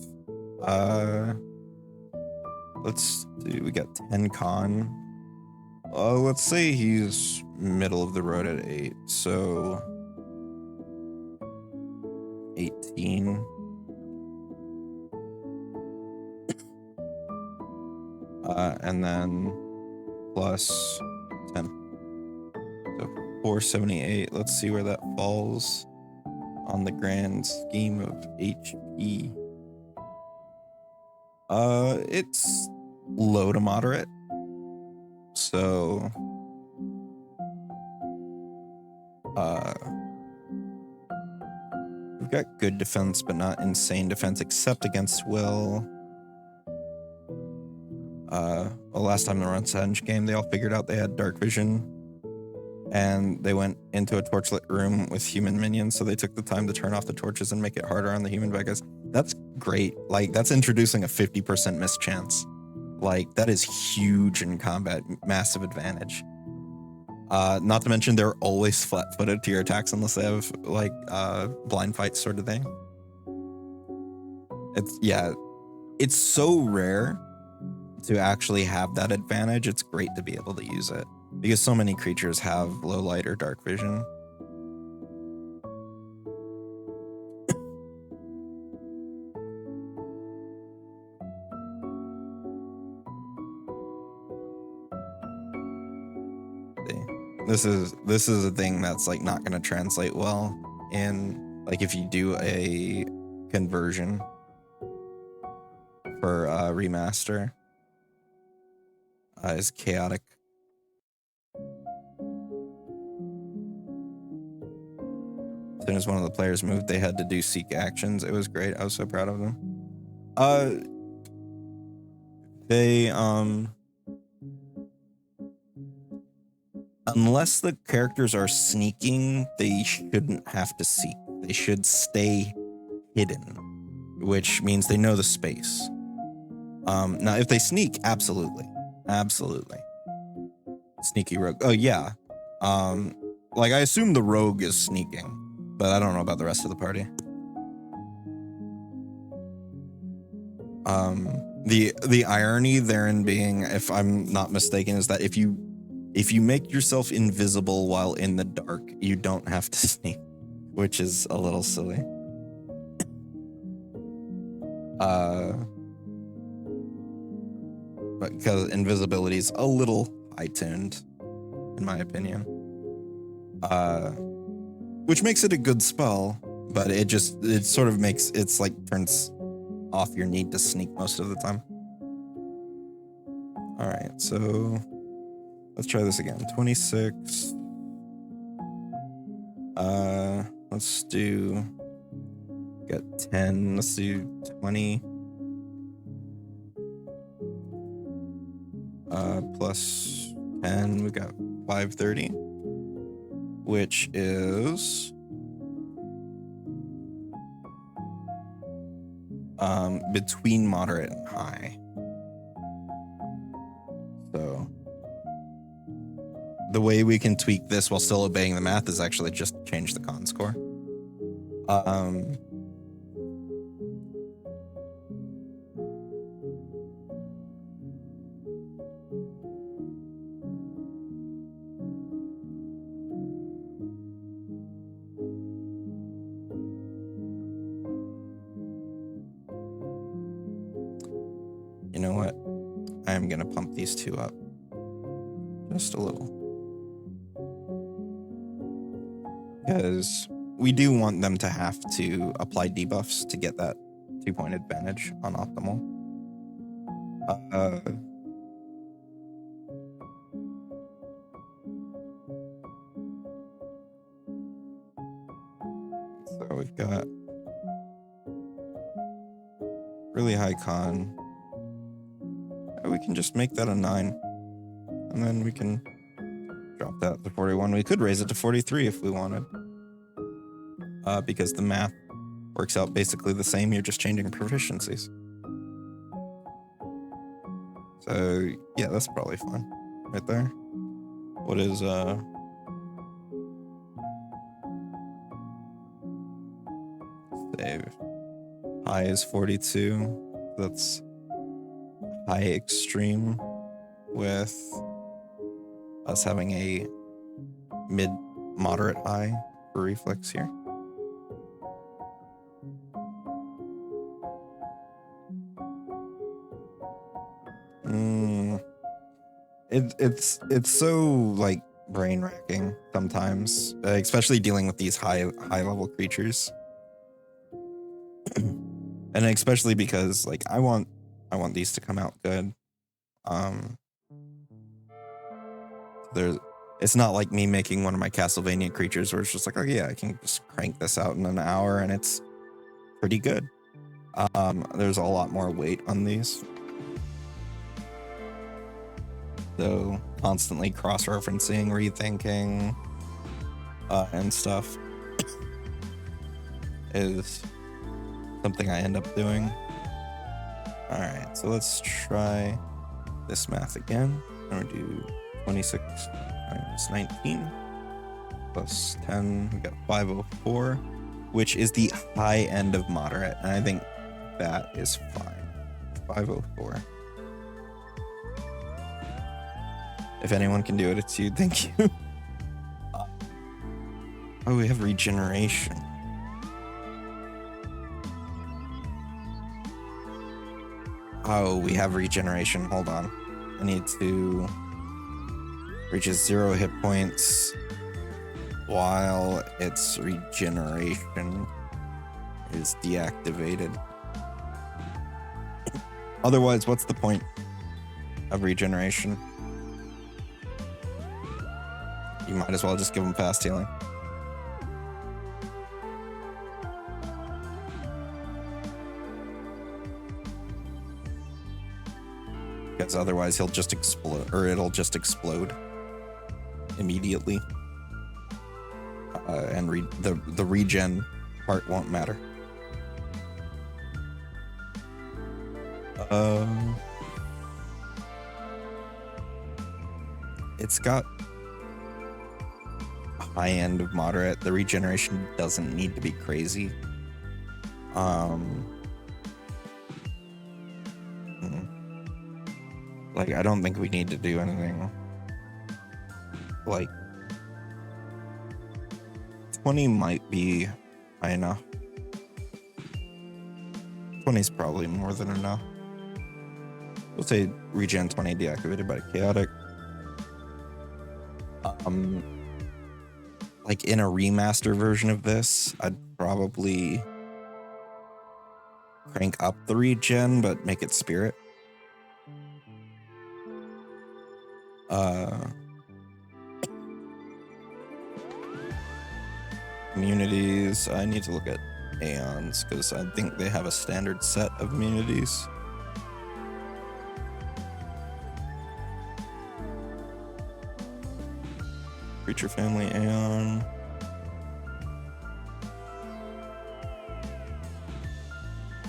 Let's do, we got 10 con. Let's say he's middle of the road at 8, so 18. And then plus 10. So 478. Let's see where that falls on the grand scheme of HP. It's low to moderate. So we've got good defense, but not insane defense, except against Will. Well, last time they were on Senge game, they all figured out they had dark vision, and they went into a torchlit room with human minions, so they took the time to turn off the torches and make it harder on the human bad guys. That's great. Like, that's introducing a 50% miss chance. Like, that is huge in combat, massive advantage. Not to mention they're always flat-footed to your attacks unless they have like blind fight sort of thing. It's so rare to actually have that advantage. It's great to be able to use it because so many creatures have low light or dark vision. This is a thing that's like not going to translate well in like if you do a conversion for remaster. Is chaotic. As soon as one of the players moved, they had to do seek actions. It was great. I was so proud of them. They unless the characters are sneaking, they shouldn't have to seek. They should stay hidden, which means they know the space. Now, if they sneak, absolutely. Sneaky rogue. Oh, yeah. Like, I assume the rogue is sneaking, but I don't know about the rest of the party. The irony therein being, if I'm not mistaken, is that if you make yourself invisible while in the dark, you don't have to sneak, which is a little silly. But because invisibility is a little high-tuned, in my opinion. Which makes it a good spell, but it sort of makes, it's like turns off your need to sneak most of the time. All right, so let's try this again. 26. Let's do, got 10, let's do 20. Plus 10, we got 530, which is between moderate and high. So the way we can tweak this while still obeying the math is actually just change the con score. You know what? I am gonna pump these two up just a little, because we do want them to have to apply debuffs to get that 2-point advantage on optimal. So we've got really high con. We can just make that a 9, and then we can drop that to 41. We could raise it to 43 if we wanted, because the math works out basically the same. You're just changing proficiencies. So yeah, that's probably fine right there. What is save? High is 42. That's high extreme, with us having a mid moderate high for reflex here. It's so like brain racking sometimes, especially dealing with these high level creatures. And especially because like I want these to come out good. It's not like me making one of my Castlevania creatures where it's just like, oh yeah, I can just crank this out in an hour and it's pretty good. There's a lot more weight on these. So constantly cross-referencing, rethinking, and stuff is something I end up doing. All right, so let's try this math again. I'm gonna do 26 minus 19 plus 10. We got 504, which is the high end of moderate, and I think that is fine. 504. If anyone can do it, it's you. Thank you. Oh, we have regeneration. Oh, we have regeneration. Hold on. I need to reaches 0 hit points while its regeneration is deactivated. Otherwise, what's the point of regeneration? You might as well just give them fast healing. Because otherwise he'll just explode, or it'll just explode immediately. And the regen part won't matter. It's got high end of moderate. The regeneration doesn't need to be crazy. Like, I don't think we need to do anything. Like, 20 might be high enough. 20 is probably more than enough. We'll say regen 20 deactivated by chaotic. Like in a remaster version of this, I'd probably crank up the regen, but make it spirit. Immunities, I need to look at Aeons, because I think they have a standard set of immunities. Creature family Aeon.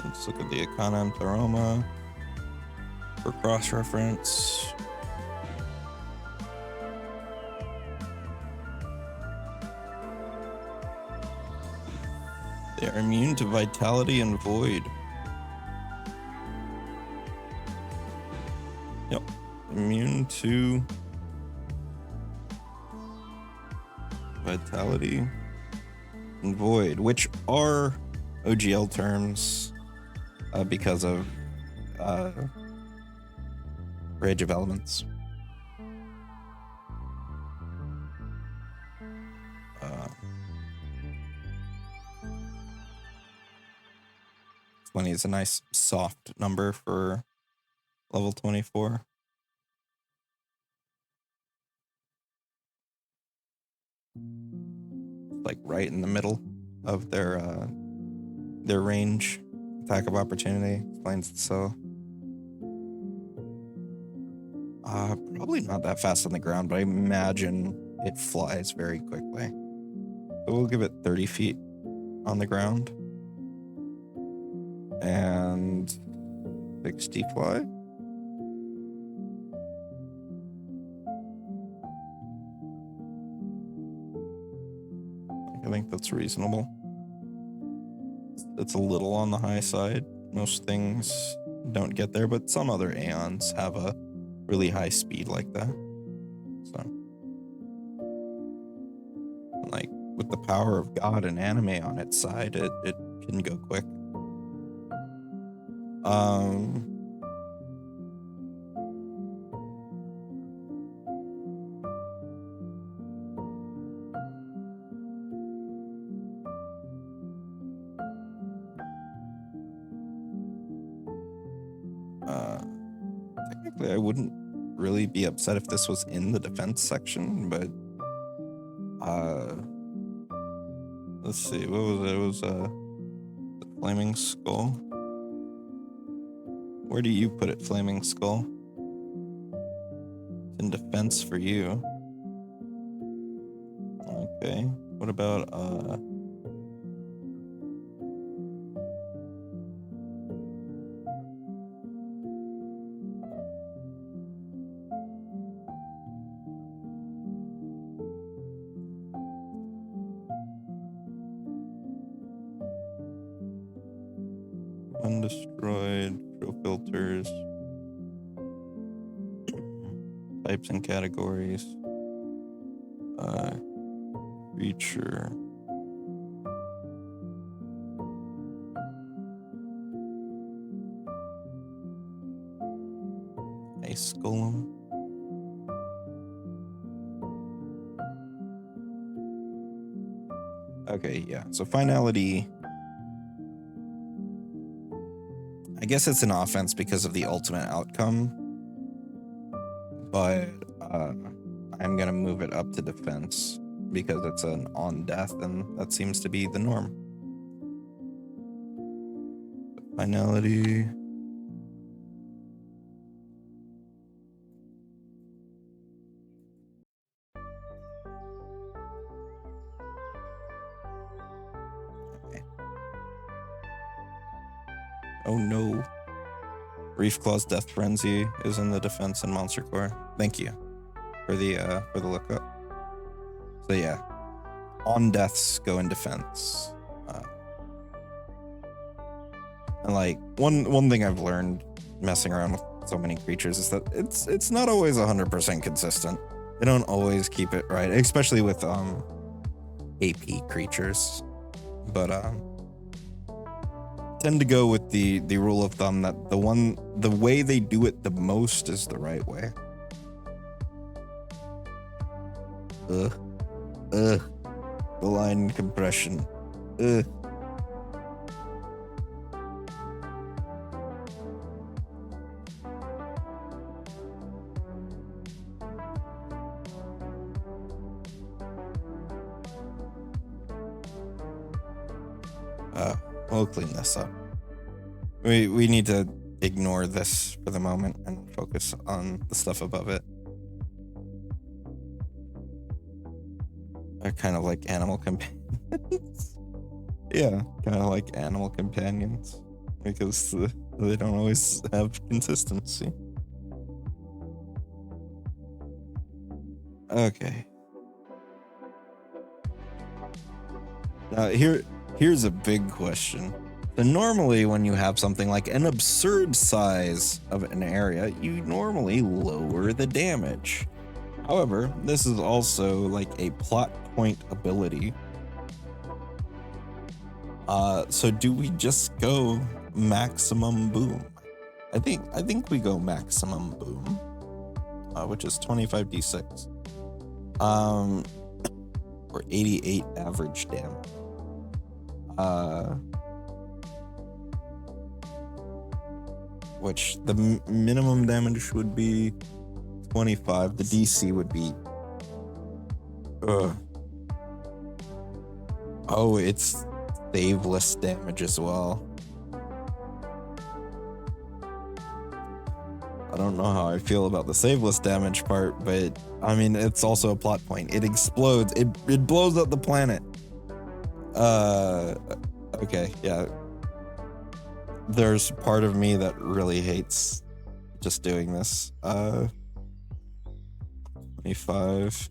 Let's look at the Arcana and Pleroma for cross-reference. They are immune to Vitality and Void. Yep, immune to Vitality and Void, which are OGL terms because of Rage of Elements. Is a nice soft number for level 24. Like right in the middle of their range. Attack of opportunity explains itself. Probably not that fast on the ground, but I imagine it flies very quickly. So we'll give it 30 feet on the ground. And 60 fly. I think that's reasonable. It's a little on the high side. Most things don't get there, but some other Aeons have a really high speed like that. So, like, with the power of God and anime on its side, it can go quick. Technically, I wouldn't really be upset if this was in the defense section, but let's see, what was it? It was the Flaming Skull. Where do you put it, Flaming Skull? It's in defense for you. Okay. What about undestroyed, drill filters, types and categories, creature, ice golem. Okay, yeah, so finality, I guess it's an offense because of the ultimate outcome, but I'm gonna move it up to defense because it's an on death, and that seems to be the norm. Finality. Okay. Oh no. Reef Claw's Death Frenzy is in the defense and Monster Core. Thank you for the lookup. So yeah, on deaths go in defense. And like one thing I've learned messing around with so many creatures is that it's not always 100% consistent. They don't always keep it right, especially with AP creatures. But tend to go with the rule of thumb that the way they do it the most is the right way. The line compression. We'll clean this up. We need to ignore this for the moment and focus on the stuff above it. I kind of like animal companions. Yeah, kind of like animal companions because they don't always have consistency. Okay. Now here's a big question. So normally when you have something like an absurd size of an area, you normally lower the damage. However, this is also like a plot point ability. So do we just go maximum boom? I think we go maximum boom. which is 25d6. Or 88 average damage. Which the minimum damage would be 25. The DC would be. Oh, it's saveless damage as well. I don't know how I feel about the saveless damage part, but I mean, it's also a plot point. It explodes. It blows up the planet. Okay, yeah. There's part of me that really hates just doing this. 25.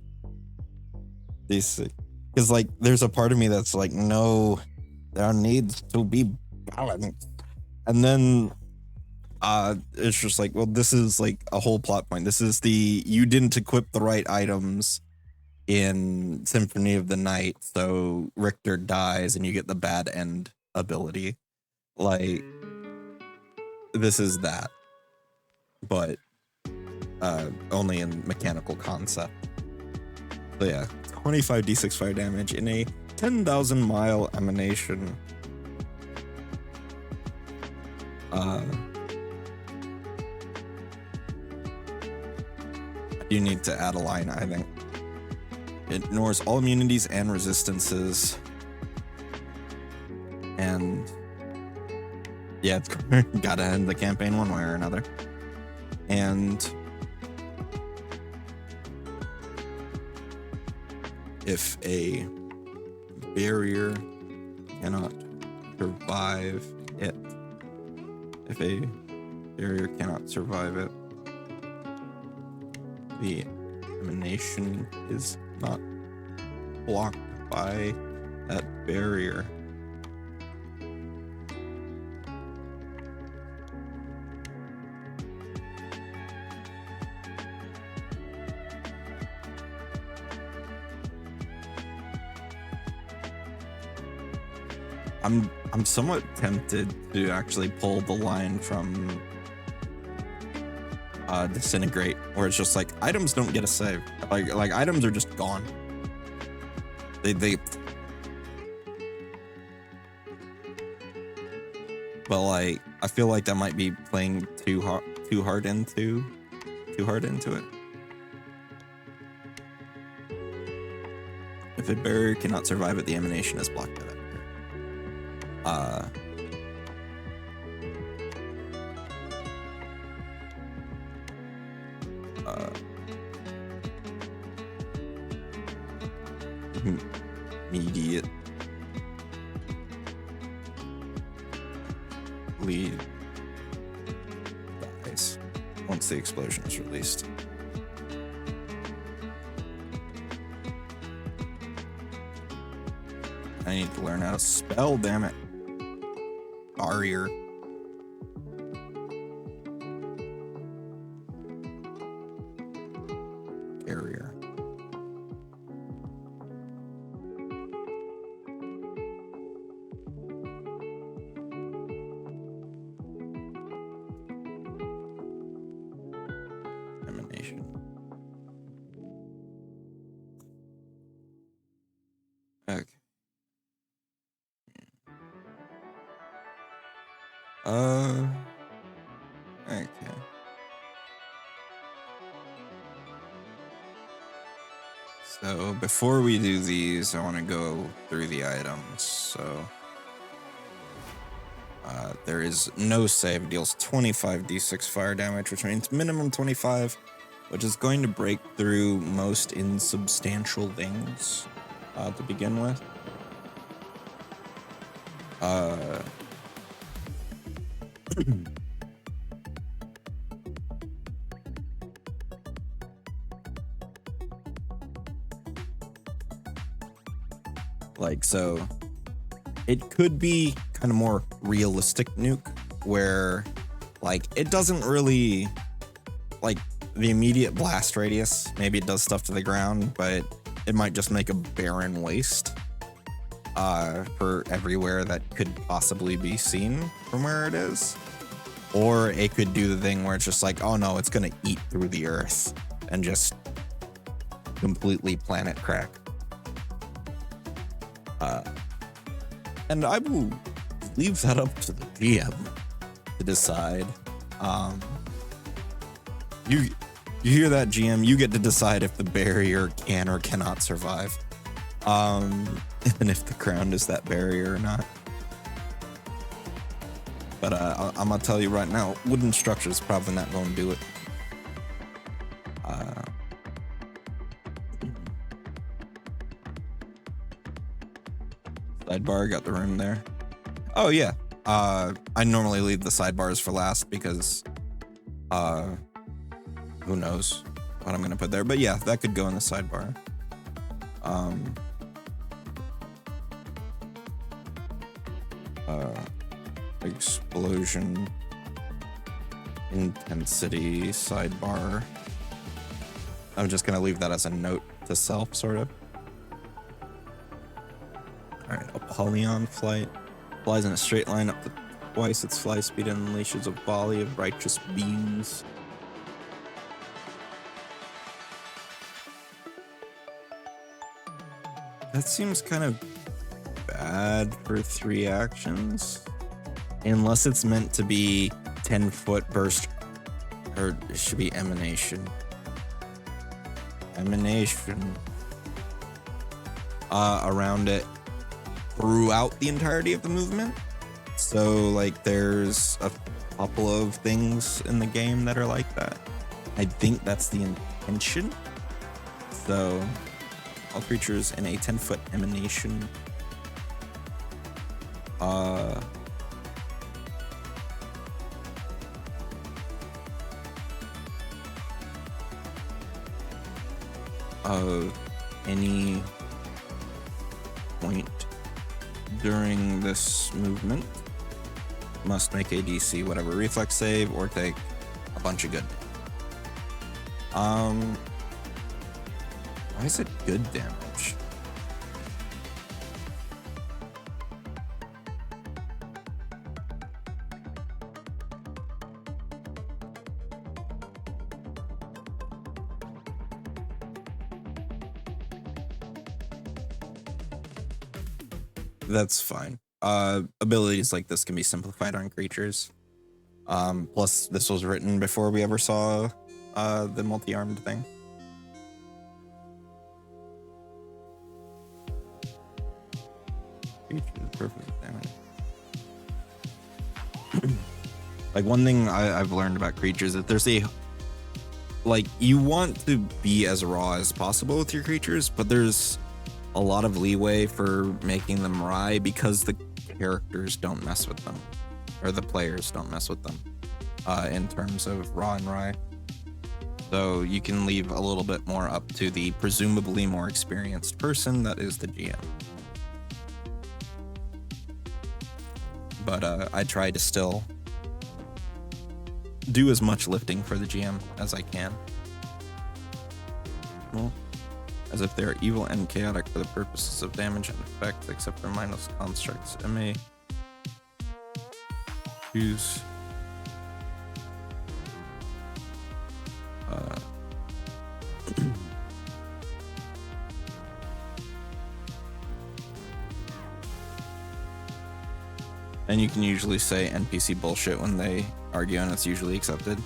DC. Because, like, there's a part of me that's like, no, there needs to be balance. And then it's just like, well, this is like a whole plot point. This is you didn't equip the right items in Symphony of the Night, so Richter dies and you get the bad end ability. Like, this is that, but only in mechanical concept. So yeah, 25d6 fire damage in a 10,000 mile emanation. You need to add a line, I think. It ignores all immunities and resistances. And yeah, it's gotta end the campaign one way or another. And if a barrier cannot survive it, the emanation is not blocked by that barrier. I'm somewhat tempted to actually pull the line from Disintegrate, where it's just like items don't get a save. Like items are just gone. They but like I feel like that might be playing too hard into it. If a barrier cannot survive it, the emanation is blocked by that barrier. Immediate lead dies once the explosion is released. I need to learn how to spell, damn it. Barrier. Barrier. Emanation. Okay. Okay. So before we do these, I want to go through the items. So there is no save, deals 25d6 fire damage, which means minimum 25, which is going to break through most insubstantial things to begin with. Like, so it could be kind of more realistic nuke where like it doesn't really like the immediate blast radius. Maybe it does stuff to the ground, but it might just make a barren waste for everywhere that could possibly be seen from where it is. Or it could do the thing where it's just like, oh no, it's gonna eat through the earth and just completely planet crack. And I will leave that up to the GM to decide. You hear that, GM? You get to decide if the barrier can or cannot survive, and if the ground is that barrier or not. But I'm gonna tell you right now, wooden structure is probably not going to do it. Sidebar, got the room there. Oh yeah. I normally leave the sidebars for last because who knows what I'm gonna put there. But yeah, that could go in the sidebar. Explosion intensity sidebar. I'm just gonna leave that as a note to self, sort of. Alright, Apollyon flight. Flies in a straight line up to twice its fly speed and unleashes a volley of righteous beams. That seems kind of bad for 3 actions. Unless it's meant to be 10-foot burst, or it should be emanation. Emanation. Around it throughout the entirety of the movement. So, like, there's a couple of things in the game that are like that. I think that's the intention. So, all creatures in a 10-foot emanation. Of any point during this movement must make a DC whatever reflex save or take a bunch of good. Why is it good damage? That's fine. Abilities like this can be simplified on creatures. Plus, this was written before we ever saw the multi-armed thing. Perfect damage. Like, one thing I've learned about creatures is there's you want to be as raw as possible with your creatures, but there's a lot of leeway for making them wry because the characters don't mess with them, or the players don't mess with them, in terms of raw and wry. So you can leave a little bit more up to the presumably more experienced person that is the GM. But I try to still do as much lifting for the GM as I can. Well, as if they are evil and chaotic for the purposes of damage and effect, except for mindless constructs. I may choose and you can usually say NPC bullshit when they argue, and it's usually accepted.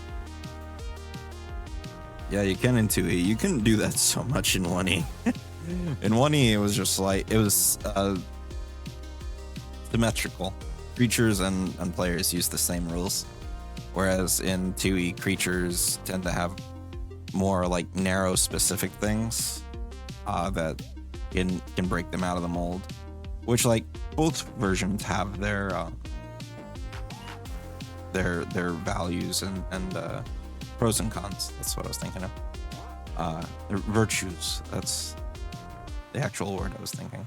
Yeah, you can in 2E. You can do that so much in 1E. In 1E, it was just like, it was symmetrical. Creatures and players use the same rules. Whereas in 2E, creatures tend to have more like narrow specific things that can break them out of the mold. Which, like, both versions have their values and pros and cons. That's what I was thinking of. Their virtues. That's the actual word I was thinking.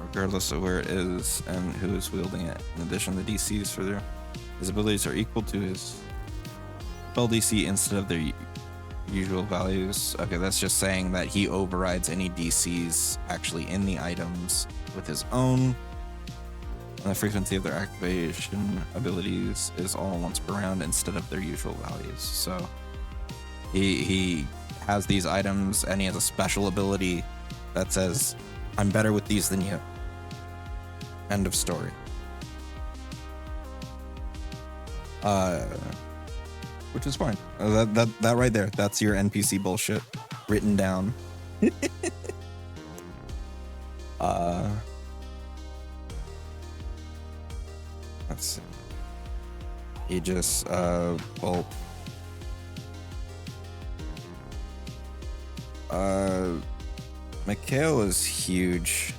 Regardless of where it is and who is wielding it. In addition, the DCs for his abilities are equal to his spell DC instead of their usual values. Okay, that's just saying that he overrides any DCs actually in the items with his own. And the frequency of their activation abilities is all once per round instead of their usual values. So he has these items and he has a special ability that says, I'm better with these than you. End of story. Which is fine. That right there, that's your NPC bullshit written down. Let's see. He just well, Mikhail is huge.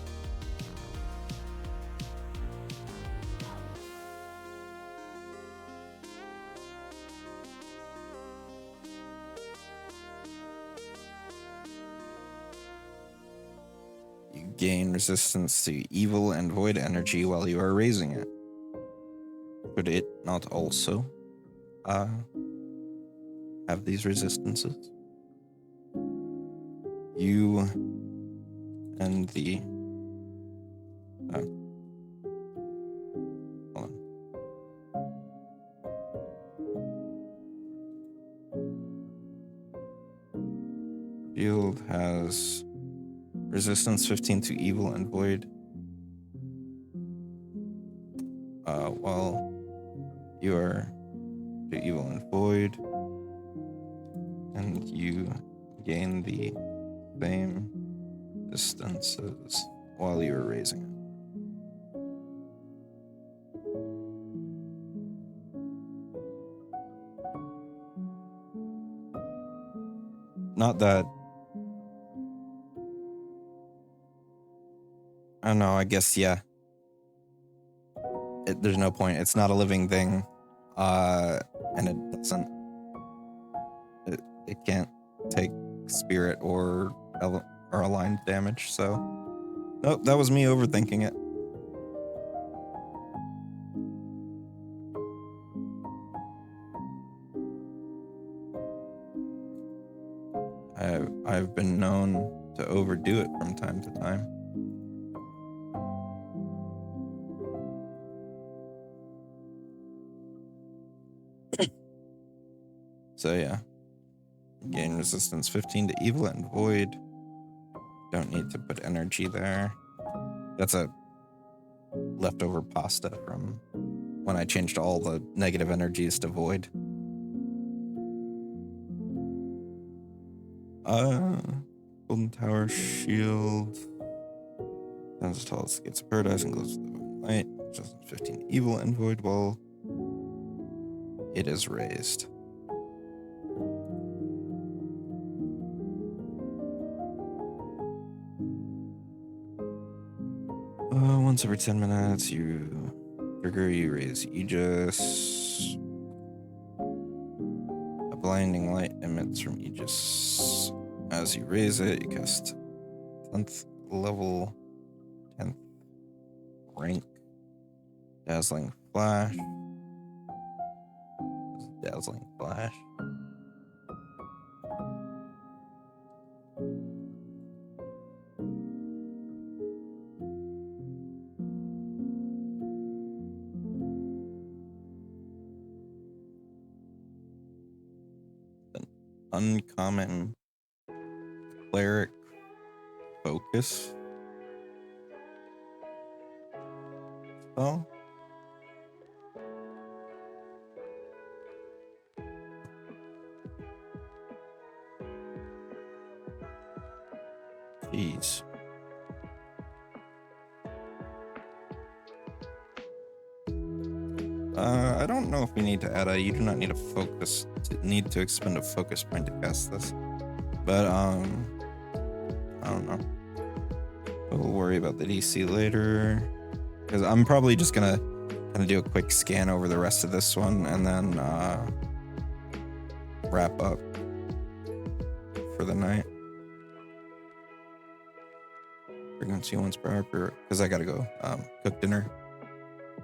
You gain resistance to evil and void energy while you are raising it. Could it not also have these resistances? You and the hold on. Shield has resistance 15 to evil and void. While you are to evil and void, and you gain the same distances while you are raising it. Not that. I don't know, I guess, yeah. There's no point. It's not a living thing. And it doesn't. It can't take spirit or aligned damage, so. Nope, that was me overthinking it. I've been known to overdo it from time to time. So yeah, gain resistance 15 to evil and void. Don't need to put energy there. That's a leftover pasta from when I changed all the negative energies to void. Golden Tower shield. Stands as tall as the gates of paradise and glows with the light. Resistance 15 to evil and void while it is raised. Once every 10 minutes, you raise Aegis. A blinding light emits from Aegis. As you raise it, you cast 10th level, 10th rank, Dazzling Flash. Dazzling Flash. Uncommon cleric focus spell. Jeez. I don't know if we need to add a. You do not need a focus. Need to expend a focus point to cast this, but I don't know. We'll worry about the DC later, because I'm probably just gonna do a quick scan over the rest of this one and then wrap up for the night. Frequency once per hour, because I gotta go cook dinner.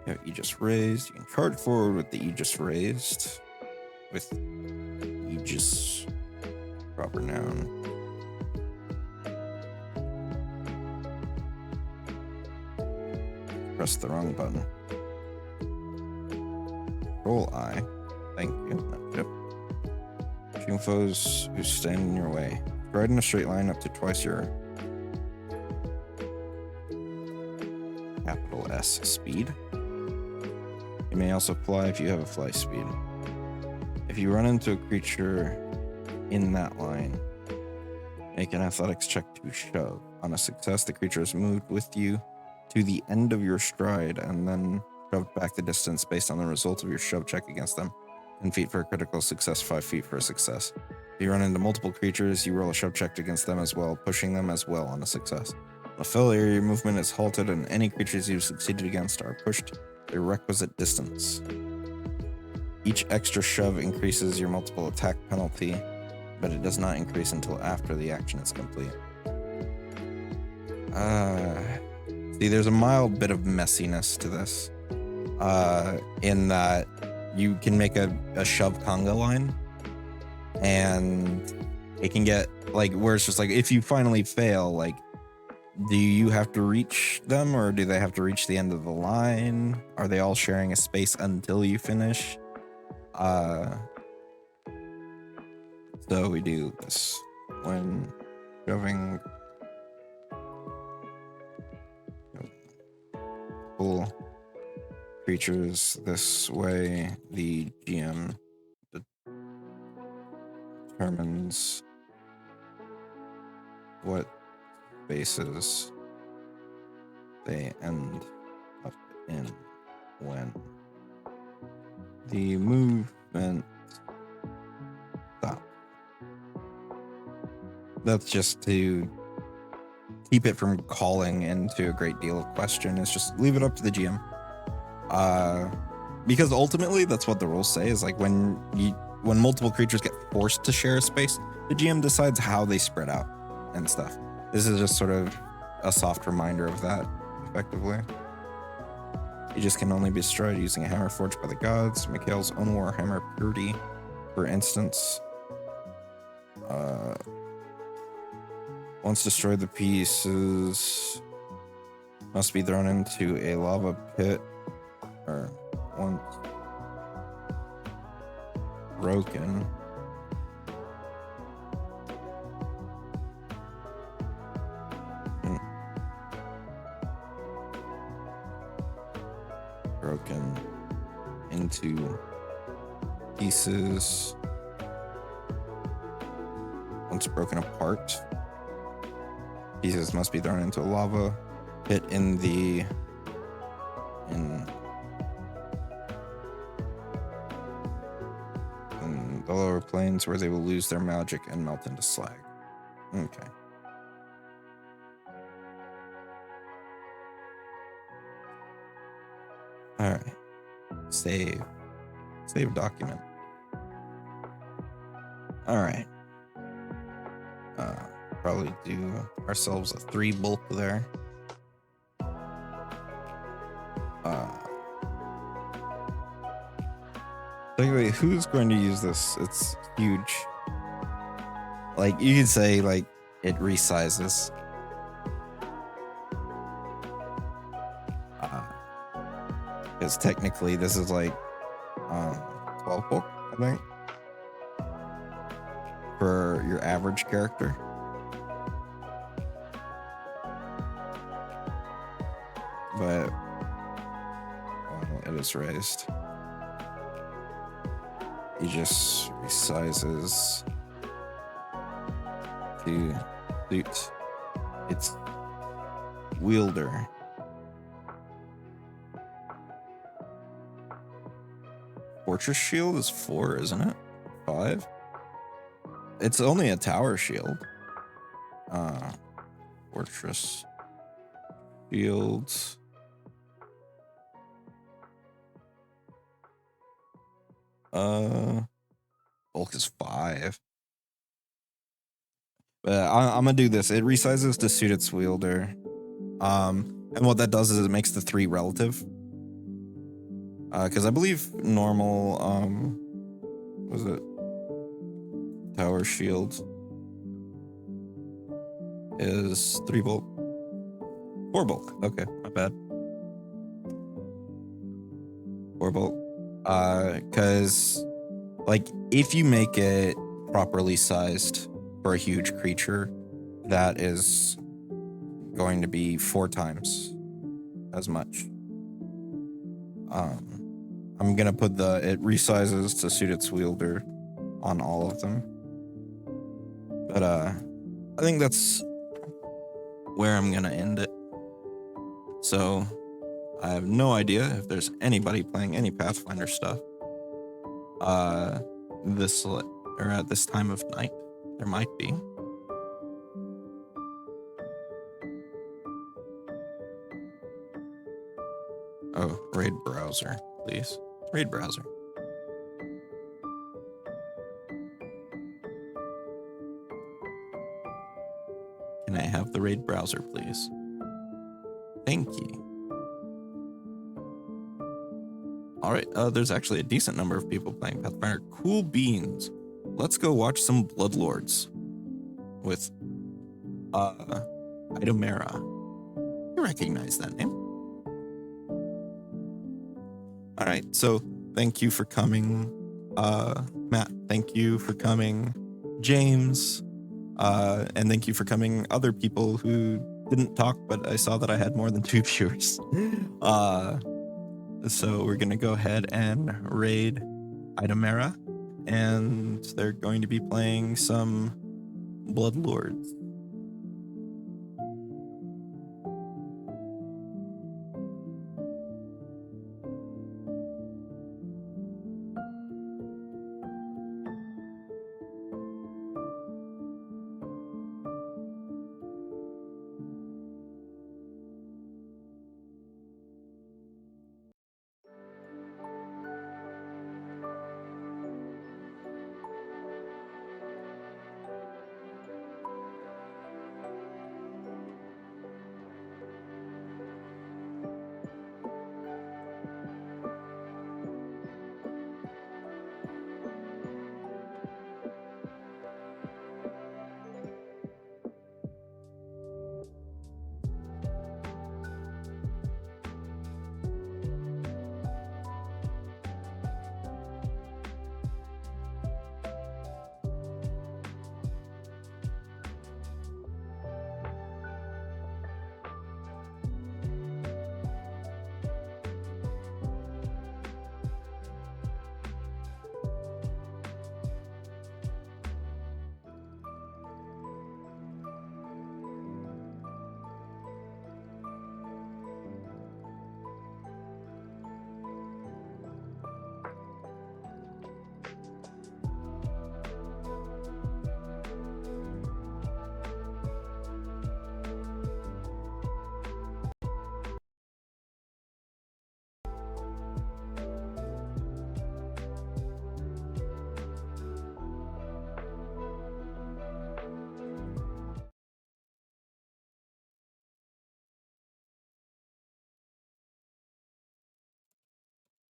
You have Aegis raised. You can charge forward with the Aegis raised. With Aegis, proper noun. Press the wrong button. Control I. Thank you. Yep. Shooting foes who stand in your way. Ride in a straight line up to twice your capital S speed. You may also fly if you have a fly speed. If you run into a creature in that line, make an athletics check to shove. On a success, the creature is moved with you to the end of your stride and then shoved back the distance based on the result of your shove check against them. 10 feet for a critical success, 5 feet for a success. If you run into multiple creatures, you roll a shove check against them as well, pushing them as well on a success. On a failure, your movement is halted and any creatures you've succeeded against are pushed a requisite distance. Each extra shove increases your multiple attack penalty, but it does not increase until after the action is complete. See, there's a mild bit of messiness to this, in that you can make a shove conga line, and it can get, like, where it's just like, if you finally fail, like, do you have to reach them, or do they have to reach the end of the line? Are they all sharing a space until you finish? So we do this when shoving pull creatures this way. The GM determines what spaces they end up in when the movement stops. That's just to keep it from calling into a great deal of question. It's just leave it up to the GM. Because ultimately that's what the rules say, is like when multiple creatures get forced to share a space, the GM decides how they spread out and stuff. This is just sort of a soft reminder of that, effectively. You just can only be destroyed using a hammer forged by the gods. Mikhail's own warhammer Purdy, for instance. Once destroyed, the pieces must be thrown into a lava pit, or once broken, into pieces. Once broken apart, pieces must be thrown into a lava pit in the lower planes, where they will lose their magic and melt into slag. Okay. All right. Save document. All right. Probably do ourselves a 3 bulk there. Anyway, who's going to use this? It's huge. Like, you could say, like, it resizes. Because technically this is like 12 bulk, I think, for your average character. But it is raised. He just resizes to suit its wielder. Fortress shield is 4, isn't it? 5? It's only a tower shield. Fortress shields. Bulk is 5. But I'm gonna do this. It resizes to suit its wielder. And what that does is it makes the 3 relative. Because I believe normal, was it tower shield is 3 bulk, 4 bulk. Okay, not bad. Orbolt. Because, like, if you make it properly sized for a huge creature, that is going to be 4 times as much. I'm gonna put it resizes to suit its wielder on all of them. But I think that's where I'm gonna end it. So I have no idea if there's anybody playing any Pathfinder stuff. At this time of night, there might be. Oh, raid browser, please. Raid browser. Can I have the raid browser, please? Thank you. All right, there's actually a decent number of people playing Pathfinder. Cool beans. Let's go watch some Bloodlords with Idomera. You recognize that name. All right, so thank you for coming, Matt. Thank you for coming, James. And thank you for coming, other people who didn't talk, but I saw that I had more than 2 viewers. So we're gonna go ahead and raid Idomera, and they're going to be playing some Bloodlords.